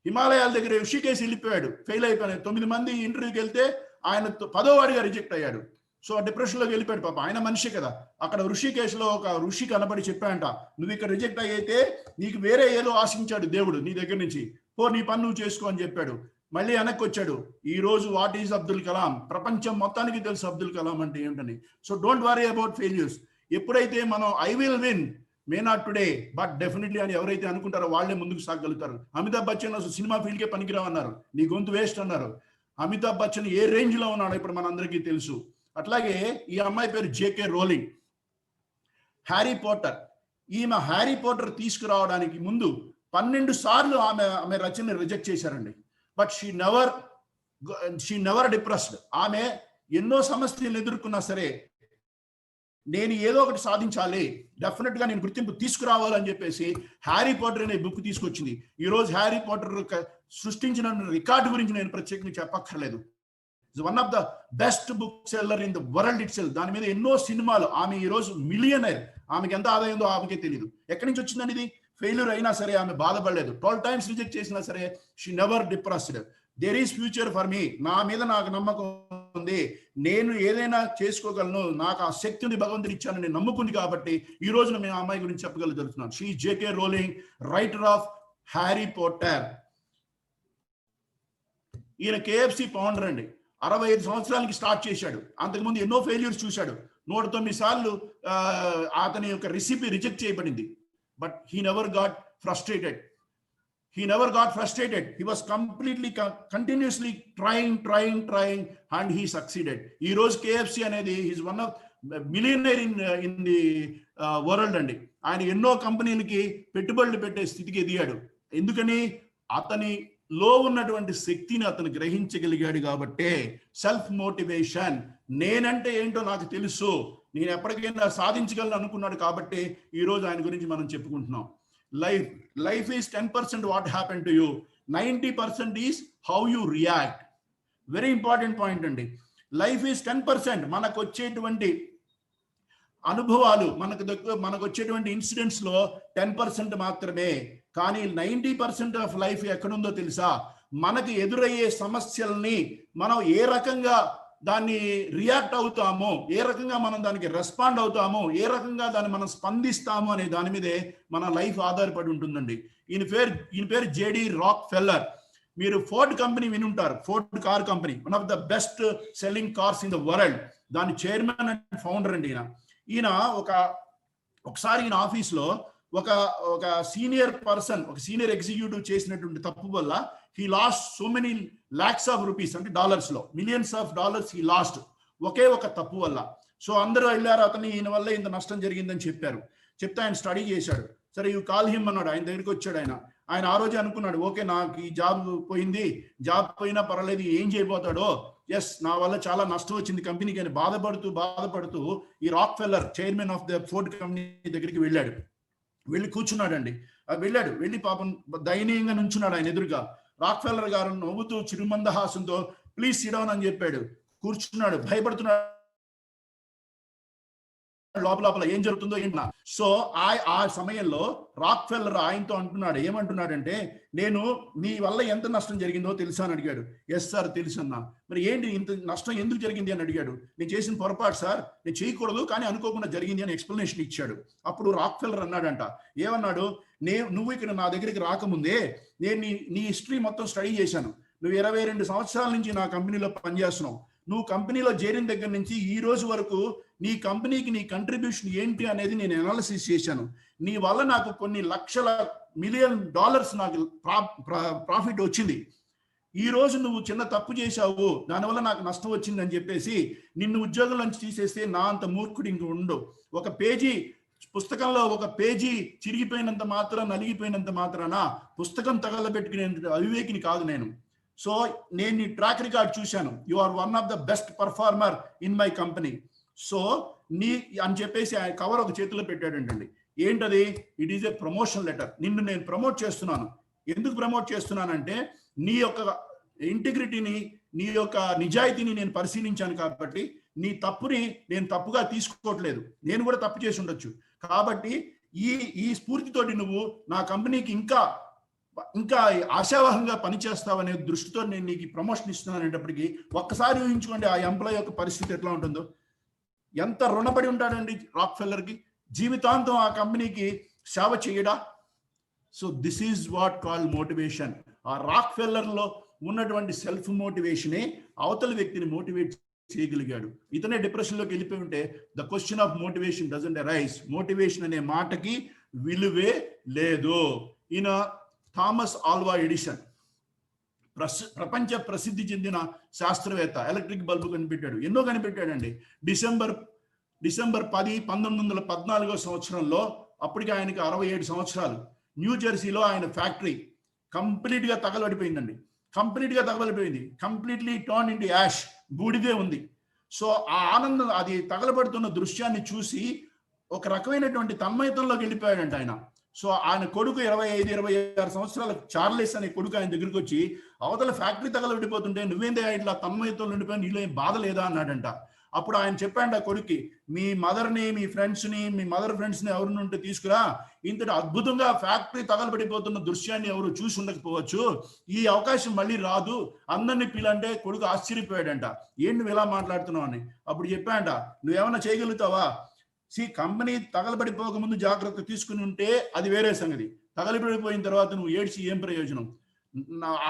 హిమాలయాల దగ్గర ఋషికేశ్ వెళ్ళిపోయాడు, ఫెయిల్ అయిపోయాడు. 9 మంది ఇంటర్వ్యూకి వెళ్తే ఆయన 10వ వాడిగా రిజెక్ట్ అయ్యాడు. సో డిప్రెషన్లోకి వెళ్ళిపోయాడు. పాప ఆయన మనిషి కదా. అక్కడ ఋషికేశ్లో ఒక ఋషి కనబడి చెప్పాడంట, నువ్వు ఇక్కడ రిజెక్ట్ అయితే నీకు వేరే ఏదో ఆశించాడు దేవుడు నీ దగ్గర నుంచి, నీ పని నువ్వు చేసుకో అని చెప్పాడు. మళ్ళీ వెనక్కి వచ్చాడు. ఈ రోజు వాట్ ఈజ్ అబ్దుల్ కలాం? ప్రపంచం మొత్తానికి తెలుసు అబ్దుల్ కలాం అంటే ఏంటని. So don't worry about failures. ఎప్పుడైతే మనం I will win, may not today but definitely అని ఎవరైతే అనుకుంటారో వాళ్ళే ముందుకు సాగలుగుతారు. అమితాబ్ బచ్చన్ అసలు సినిమా ఫీల్డ్కే పనికిరావు అన్నారు, నీ గొంతు వేస్ట్ అన్నారు. అమితాబ్ బచ్చన్ ఏ రేంజ్ లో ఉన్నాడో ఇప్పుడు మనందరికీ తెలుసు. అట్లాగే ఈ అమ్మాయి పేరు జేకే రోలింగ్, హ్యారీ పాటర్. ఈమె హ్యారీ పాటర్ తీసుకురావడానికి ముందు 12 సార్లు ఆమె రచనని రిజెక్ట్ చేశారండి. But she never depressed. ఆమె ఎన్నో సమస్యలు ఎదుర్కొన్నా సరే నేను ఏదో ఒకటి సాధించాలి, డెఫినెట్ గా నేను గుర్తింపు తీసుకురావాలని చెప్పేసి హ్యారీ పాటర్ అనే బుక్ తీసుకొచ్చింది. ఈ రోజు హ్యారీ పాటర్ సృష్టించిన రికార్డు గురించి నేను ప్రత్యేకంగా చెప్పక్కర్లేదు. One of the best book seller in the world it self. దాని మీద ఎన్నో సినిమాలు. ఆమె ఈ రోజు మిలియనర్. ఆమెకి ఎంత ఆదాయందో ఆమెకే తెలియదు. ఎక్కడి నుంచి వచ్చిందని ఇది? ఫెయిల్యూర్ అయినా సరే ఆమె బాధపడలేదు. 12 టైమ్స్ రిజెక్ట్ చేసినా సరే she never depressed. There is future for me. నా మీద నాకు నమ్మకం ఉంది, నేను ఏదైనా చేసుకోగలను, నాకు ఆ శక్తిని భగవంతుడు ఇచ్చాను నేను నమ్ముకుంది కాబట్టి ఈ రోజున మేము అమ్మాయి గురించి చెప్పగలుగుతున్నాను. She J K Rowling, writer of Harry Potter. ఈయన KFC ఫౌండర్ అండి. 65 సంవత్సరాలకి స్టార్ట్ చేశాడు. అంతకుముందు ఎన్నో ఫెయిల్యూర్స్ చూశాడు. 109 సార్లు అతని యొక్క రెసిపీ రిజెక్ట్ చేయబడింది. But he never got frustrated. He was completely, continuously trying and he succeeded. Ee roju KFC anedi he is one of millionaire in the world andi. Ayana enno కంపెనీలకి పెట్టుబడులు పెట్టే స్థితికి ఎదిగాడు. ఎందుకని? అతని లో ఉన్నటువంటి శక్తిని అతను గ్రహించగలిగాడు కాబట్టి. Self motivation. నేనంటే ఏంటో నాకు తెలుసు, నేను ఎప్పటికైనా సాధించగలను అనుకున్నాడు కాబట్టి ఈ రోజు ఆయన గురించి మనం చెప్పుకుంటున్నాం. Life is 10% what happened to you, 90% is how you react. Very important point అండి. Life is 10%. మనకు వచ్చేటువంటి అనుభవాలు, మనకు వచ్చేటువంటి ఇన్సిడెంట్స్ లో 10% మాత్రమే. కానీ 90% ఆఫ్ లైఫ్ ఎక్కడుందో తెలుసా? మనకి ఎదురయ్యే సమస్యల్ని మనం ఏ రకంగా దాన్ని రియాక్ట్ అవుతామో, ఏ రకంగా మనం దానికి రెస్పాండ్ అవుతామో, ఏ రకంగా దాన్ని మనం స్పందిస్తామో అనే దాని మీదే మన లైఫ్ ఆధారపడి ఉంటుందండి. ఈయన పేరు జేడి రాక్ ఫెల్లర్. మీరు ఫోర్డ్ కంపెనీ వినుంటారు. Ford car company one of the best selling cars in the world. దాని చైర్మన్ అండ్ ఫౌండర్ అండి ఈయన. ఒకసారి ఈయన ఆఫీస్లో ఒక ఒక సీనియర్ పర్సన్, ఒక సీనియర్ ఎగ్జిక్యూటివ్ చేసినటువంటి తప్పు వల్ల he lost so many lakhs of rupees, అంటే డాలర్స్ లో millions of dollars he lost, ఒకే ఒక తప్పు వల్ల. సో అందరూ వెళ్ళారు, అతని ఈయన వల్ల ఇంత నష్టం జరిగిందని చెప్పారు. చెప్తే ఆయన స్టడీ చేశాడు. సరే యూ కాల్ హిమ్ అన్నాడు. ఆయన దగ్గరికి వచ్చాడు. ఆయన ఆ రోజే అనుకున్నాడు, ఓకే నాకు ఈ జాబ్ పోయింది, జాబ్ పోయినా పర్వాలేదు, ఏం చేయబోతాడో, ఎస్ నా వల్ల చాలా నష్టం వచ్చింది కంపెనీకి అని బాధపడుతూ ఈ Rockefeller chairman of the Ford company దగ్గరికి వెళ్ళాడు. వెళ్ళి కూర్చున్నాడండి. వెళ్ళి పాపం దయనీయంగా నుంచున్నాడు ఆయన ఎదురుగా. రాక్ ఫెల్లర్ గారు నవ్వుతూ చిరుమందహాసంతో ప్లీజ్ సిట్ డౌన్ అని చెప్పాడు. కూర్చున్నాడు, భయపడుతున్నాడు లోపల ఏం జరుగుతుందో ఏంటన్నా. సో ఆ సమయంలో రాక్ ఫెల్లర్ ఆయనతో అంటున్నాడు, ఏమంటున్నాడంటే, నేను నీ వల్ల ఎంత నష్టం జరిగిందో తెలుసా అని అడిగాడు. ఎస్ సార్ తెలుసు అన్నా. మరి ఏంటి ఇంత నష్టం ఎందుకు జరిగింది అని అడిగాడు. నేను చేసిన పొరపాటు సార్, నేను చేయకూడదు కానీ అనుకోకుండా జరిగింది అని ఎక్స్ప్లెనేషన్ ఇచ్చాడు. అప్పుడు రాక్ ఫెల్లర్ అన్నాడంట, ఏమన్నాడు, నువ్వు ఇక్కడ నా దగ్గరికి రాకముందే నేను నీ హిస్టరీ మొత్తం స్టడీ చేశాను. నువ్వు 22 సంవత్సరాల నుంచి నా కంపెనీలో పనిచేస్తున్నావు. నువ్వు కంపెనీలో చేరిన దగ్గర నుంచి ఈ రోజు వరకు నీ కంపెనీకి నీ కంట్రిబ్యూషన్ ఏంటి అనేది నేను అనాలిసిస్ చేశాను. నీ వల్ల నాకు కొన్ని లక్షల మిలియన్ డాలర్స్ నాకు ప్రాఫిట్ వచ్చింది. ఈ రోజు నువ్వు చిన్న తప్పు చేశావు, దానివల్ల నాకు నష్టం వచ్చింది అని చెప్పేసి నిన్ను ఉద్యోగం నుంచి తీసేస్తే నా అంత మూర్ఖుడు ఇంక ఉండు. ఒక పేజీ పుస్తకంలో ఒక పేజీ చిరిగిపోయినంత మాత్రాన, నలిగిపోయినంత మాత్రాన పుస్తకం తగలబెట్టుకునే అవివేకిని కాదు నేను. సో నేను నీ ట్రాక్ రికార్డ్ చూశాను. You are one of the best performer in my company. So నీ అని చెప్పేసి ఆయన కవర్ ఒక చేతిలో పెట్టాడంటండి. ఏంటది? It is a promotion letter. నిన్ను నేను ప్రమోట్ చేస్తున్నాను. ఎందుకు ప్రమోట్ చేస్తున్నానంటే నీ యొక్క ఇంటిగ్రిటీని, నీ యొక్క నిజాయితీని నేను పరిశీలించాను కాబట్టి నీ తప్పుని నేను తప్పుగా తీసుకోవట్లేదు. నేను కూడా తప్పు చేసి ఉండొచ్చు. కాబట్టి ఈ స్ఫూర్తితోటి నువ్వు నా కంపెనీకి ఇంకా ఆశావహంగా పనిచేస్తావనే దృష్టితో నేను నీకు ప్రమోషన్ ఇస్తున్నాను అనేటప్పటికీ ఒక్కసారి ఊహించుకోండి ఆ ఎంప్లాయ్ యొక్క పరిస్థితి ఎట్లా ఉంటుందో. ఎంత రుణపడి ఉంటాడండి రాక్ ఫెల్లర్కి. జీవితాంతం ఆ కంపెనీకి సేవ చేయడా? So this is what called motivation. ఆ రాక్ ఫెల్లర్లో ఉన్నటువంటి సెల్ఫ్ మోటివేషనే అవతల వ్యక్తిని మోటివేట్ చేయగలిగాడు. ఇతనే డిప్రెషన్లోకి వెళ్ళిపోయి ఉంటే the question of motivation doesn't arise. Motivation అనే మాటకి విలువే లేదు. ఈయన థామస్ ఆల్వా ఎడిసన్ ప్రపంచ ప్రసిద్ధి చెందిన శాస్త్రవేత్త, ఎలక్ట్రిక్ బల్బు కనిపెట్టాడు. ఎన్నో కనిపెట్టాడండి. డిసెంబర్ 10, 1914 సంవత్సరంలో, అప్పటికి ఆయనకి 67 సంవత్సరాలు, న్యూ జెర్సీలో ఆయన ఫ్యాక్టరీ కంప్లీట్ గా తగలబడిపోయిందండి. కంప్లీట్లీ టర్న్ ఇంటూ యాష్, బూడిదే ఉంది. సో ఆ ఆనందం, అది తగలబడుతున్న దృశ్యాన్ని చూసి ఒక రకమైనటువంటి తన్మయతంలోకి వెళ్ళిపోయాడంట ఆయన. సో ఆయన కొడుకు 25-26 సంవత్సరాల చార్లెస్ అనే కొడుకు ఆయన దగ్గరికి వచ్చి, అవతల ఫ్యాక్టరీ తగలబడిపోతుంటే నువ్వేందే ఇట్లా తన్మయతంలో ఉండిపోయి, నీలో ఏం బాధ లేదా అన్నాడంట. అప్పుడు ఆయన చెప్పాడు ఆ కొడుక్కి, మీ మదర్ని, మీ మదర్ ఫ్రెండ్స్ని ఎవరిని ఉంటే తీసుకురా, ఇంతటి అద్భుతంగా ఫ్యాక్టరీ తగలబడిపోతున్న దృశ్యాన్ని ఎవరు చూసి ఉండకపోవచ్చు, ఈ అవకాశం మళ్ళీ రాదు, అందరినీ పిలంటే కొడుకు ఆశ్చర్యపోయాడంట. ఏంటి నువ్వు ఇలా మాట్లాడుతున్నావు అని. అప్పుడు చెప్పాడంట, నువ్వేమన్నా చేయగలుగుతావా? కంపెనీ తగలబడిపోకముందు జాగ్రత్త తీసుకుని ఉంటే అది వేరే సంగతి. తగలబడిపోయిన తర్వాత నువ్వు ఏడ్చి ఏం ప్రయోజనం?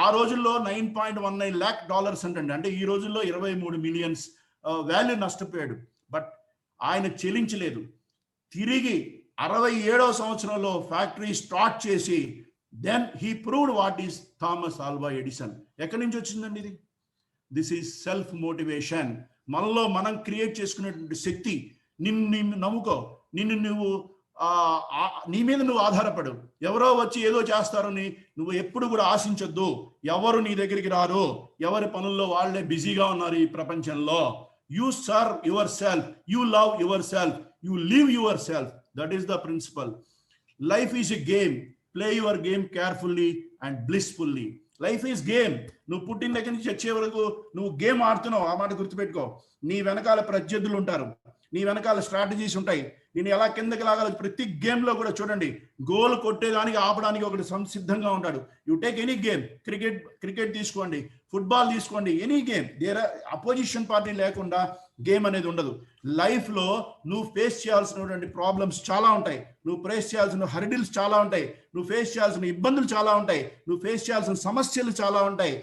ఆ రోజుల్లో $9.19 lakh అంటండి. అంటే ఈ రోజుల్లో 23 మిలియన్స్ వాల్యూ నష్టపోయాడు. బట్ ఆయన చెల్లించలేదు. తిరిగి 67వ సంవత్సరంలో ఫ్యాక్టరీ స్టార్ట్ చేసి then he proved what is Thomas Alva Edison. ఎక్కడి నుంచి వచ్చిందండి ఇది? This is self motivation. మనలో మనం క్రియేట్ చేసుకునేటువంటి శక్తి. నిన్ను నమ్ముకో, నువ్వు నీ మీద నువ్వు ఆధారపడు. ఎవరో వచ్చి ఏదో చేస్తారని నువ్వు ఎప్పుడు కూడా ఆశించొద్దు. ఎవరు నీ దగ్గరికి రారు, ఎవరి పనుల్లో వాళ్ళే బిజీగా ఉన్నారు ఈ ప్రపంచంలో. You serve yourself, you love yourself, you live yourself. That is the principle. Life is a game. Play your game carefully and blissfully. Life is game. నువ్వు పుట్టిన దగ్గర నుంచి వచ్చే వరకు నువ్వు గేమ్ ఆడుతున్నావు. ఆ మాట గుర్తుపెట్టుకో. నీ వెనకాల ప్రత్యర్థులు ఉంటారు, నీ వెనకాల స్ట్రాటజీస్ ఉంటాయి. నేను ఎలా కిందకి లాగాలి, ప్రతి గేమ్ లో కూడా చూడండి, గోల్ కొట్టేదానికి ఆపడానికి ఒకటి సంసిద్ధంగా ఉంటాడు. You take any game, cricket తీసుకోండి, ఫుట్బాల్ తీసుకోండి, any game, there opposition party లేకుండా గేమ్ అనేది ఉండదు. లైఫ్ లో నువ్వు ఫేస్ చేయాల్సినటువంటి ప్రాబ్లమ్స్ చాలా ఉంటాయి, నువ్వు ఫేస్ చేయాల్సిన హర్డిల్స్ చాలా ఉంటాయి, నువ్వు ఫేస్ చేయాల్సిన ఇబ్బందులు చాలా ఉంటాయి, నువ్వు ఫేస్ చేయాల్సిన సమస్యలు చాలా ఉంటాయి.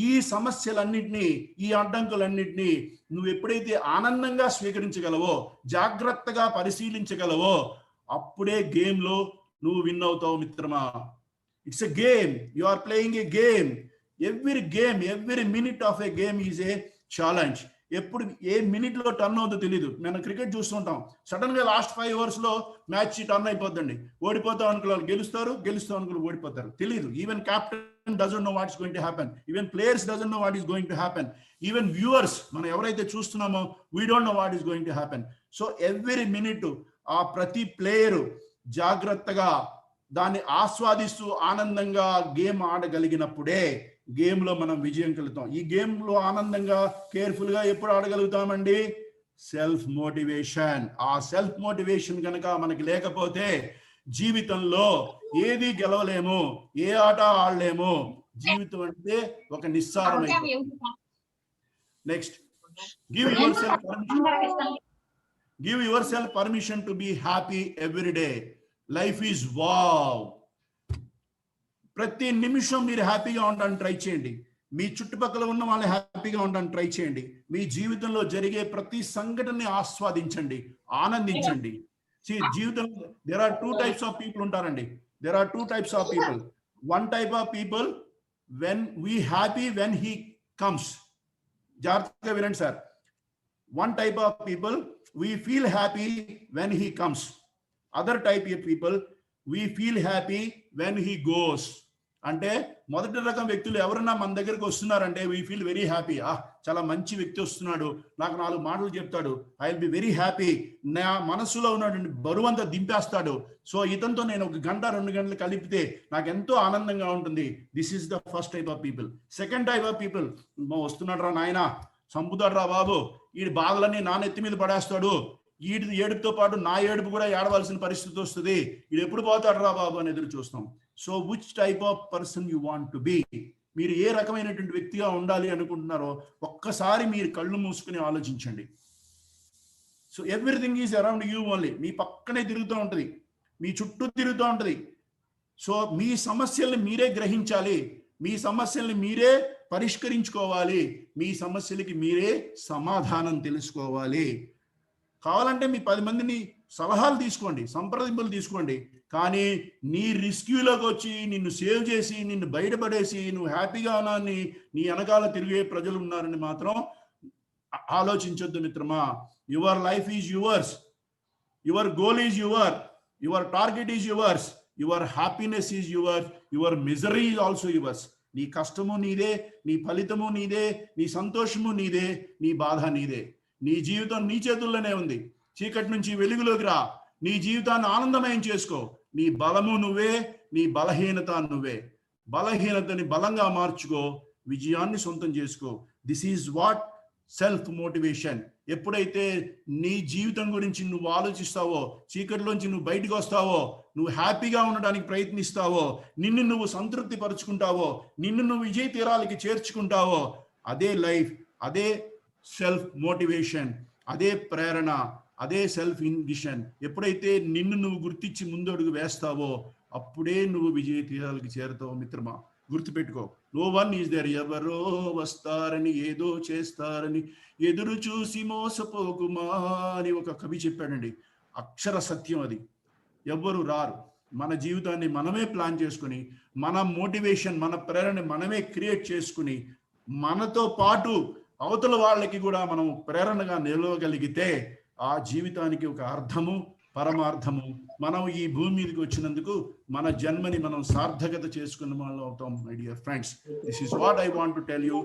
ఈ సమస్యలన్నింటినీ, ఈ అడ్డంకులన్నింటినీ నువ్వు ఎప్పుడైతే ఆనందంగా స్వీకరించగలవో, జాగ్రత్తగా పరిశీలించగలవో, అప్పుడే గేమ్లో నువ్వు విన్ అవుతావు మిత్రమా. It's a game, you are playing a game. Every minute of a game is a challenge. ఎప్పుడు ఏ మినిట్ లో టర్న్ అవుతుందో తెలియదు. మనం క్రికెట్ చూస్తుంటాం, సడన్ గా లాస్ట్ 5 overs లో మ్యాచ్ టర్న్ అయిపోద్దండి. ఓడిపోతాం అనుకున్న గెలుస్తాం అనుకున్న ఓడిపోతారు, తెలియదు. Even captain doesn't know what is going to happen, even players doesn't know what is going to happen, even viewers మనం ఎవరైతే చూస్తున్నామో we don't know what is going to happen. So every minute ఆ ప్రతి player జాగ్రత్తగా దాన్ని ఆస్వాదిస్తూ ఆనందంగా game ఆడగలిగినప్పుడే game లో మనం విజయం కలుగుతాం. ఈ గేమ్ లో ఆనందంగా కేర్ఫుల్ గా ఎప్పుడు ఆడగలుగుతామండి? Self motivation. ఆ సెల్ఫ్ మోటివేషన్ కనుక మనకి లేకపోతే జీవితంలో ఏది గెలవలేము, ఏ ఆట ఆడలేము. జీవితం అంటే ఒక నిస్సారమైంది. Next, give yourself permission to be happy every day. Life is wow. ప్రతి నిమిషం మీరు హ్యాపీగా ఉండడానికి ట్రై చేయండి. మీ చుట్టుపక్కల ఉన్న వాళ్ళు హ్యాపీగా ఉండడానికి ట్రై చేయండి. మీ జీవితంలో జరిగే ప్రతి సంఘటనని ఆస్వాదించండి, ఆనందించండి. జీవితంలో there are 2 types of people ఉంటారండి. There are 2 types of people. One type of people when we happy when he comes. జాగ్రత్తగా వినండి sir. One type of people we feel happy when he comes. Other type of people we feel happy when he goes. అంటే మొదటి రకం వ్యక్తులు ఎవరన్నా మన దగ్గరికి వస్తున్నారంటే వీ ఫీల్ వెరీ హ్యాపీ. చాలా మంచి వ్యక్తి వస్తున్నాడు, నాకు 4 మాటలు చెప్తాడు, I will be very happy. నా మనసులో ఉన్నటువంటి బరువంతా దింపేస్తాడు. సో ఇతనితో నేను 1 గంట 2 గంటలు కలిపితే నాకు ఎంతో ఆనందంగా ఉంటుంది. This is the first type of people. Second type of people, వస్తున్నాడు రా నాయన, చంపుతాడు రా బాబు, ఈ బాధలన్నీ నా నెత్తి మీద పడేస్తాడు, వీడి ఏడుపుతో పాటు నా ఏడుపు కూడా ఏడవలసిన పరిస్థితి వస్తుంది, వీడు ఎప్పుడు పోతాడు రా బాబు అని ఎదురు చూస్తాం. So which type of person you want to be? మీరు ఏ రకమైనటువంటి వ్యక్తిగా ఉండాలి అనుకుంటున్నారో ఒక్కసారి మీరు కళ్ళు మూసుకుని ఆలోచించండి. So everything is around you only. మీ పక్కనే తిరుగుతూ ఉంటుంది, మీ చుట్టూ తిరుగుతూ ఉంటుంది. సో మీ సమస్యల్ని మీరే గ్రహించాలి, మీ సమస్యల్ని మీరే పరిష్కరించుకోవాలి, మీ సమస్యలకి మీరే సమాధానం తెలుసుకోవాలి. కావాలంటే మీ 10 మందిని సలహాలు తీసుకోండి, సంప్రదింపులు తీసుకోండి, కానీ నీ రెస్క్యూలోకి వచ్చి నిన్ను సేవ్ చేసి నిన్ను బయటపడేసి నువ్వు హ్యాపీగా ఉన్నాన్ని నీ వెనకాల తిరిగే ప్రజలు ఉన్నారని మాత్రం ఆలోచించొద్దు మిత్రమా. Your life is yours, your goal is your target is yours, your happiness is yours, your misery is also yours. నీ కష్టము నీదే, నీ ఫలితము నీదే, నీ సంతోషము నీదే, నీ బాధ నీదే. నీ జీవితం నీ చేతుల్లోనే ఉంది. చీకటి నుంచి వెలుగులోకి రా, నీ జీవితాన్ని ఆనందమయం చేసుకో. నీ బలము నువ్వే, నీ బలహీనత నువ్వే. బలహీనతని బలంగా మార్చుకో, విజయాన్ని సొంతం చేసుకో. This is what self motivation. ఎప్పుడైతే నీ జీవితం గురించి నువ్వు ఆలోచిస్తావో, చీకటిలోంచి నువ్వు బయటకు వస్తావో, నువ్వు హ్యాపీగా ఉండడానికి ప్రయత్నిస్తావో, నిన్ను నువ్వు సంతృప్తి పరుచుకుంటావో, నిన్ను నువ్వు విజయ తీరాలకి చేర్చుకుంటావో, అదే లైఫ్, అదే సెల్ఫ్ మోటివేషన్, అదే ప్రేరణ, అదే సెల్ఫ్ ఇన్విషన్. ఎప్పుడైతే నిన్ను నువ్వు గుర్తించి ముందడుగు వేస్తావో అప్పుడే నువ్వు విజయ తీరాలకి చేరుతావు మిత్రమా. గుర్తుపెట్టుకో, నో వన్ ఈజ్ దేర్. ఎవరో వస్తారని ఏదో చేస్తారని ఎదురు చూసి మోసపోకుమా అని ఒక కవి చెప్పాడండి. అక్షర సత్యం అది. ఎవ్వరు రారు. మన జీవితాన్ని మనమే ప్లాన్ చేసుకుని, మన మోటివేషన్, మన ప్రేరణ మనమే క్రియేట్ చేసుకుని, మనతో పాటు అవతల వాళ్ళకి కూడా మనం ప్రేరణగా నిలవగలిగితే ఆ జీవితానికి ఒక అర్థము, పరమార్థము. మనం ఈ భూమి మీదకి వచ్చినందుకు మన జన్మని మనం సార్థకత చేసుకున్న వాళ్ళు అవుతాం. My dear friends, this is what I want to tell you.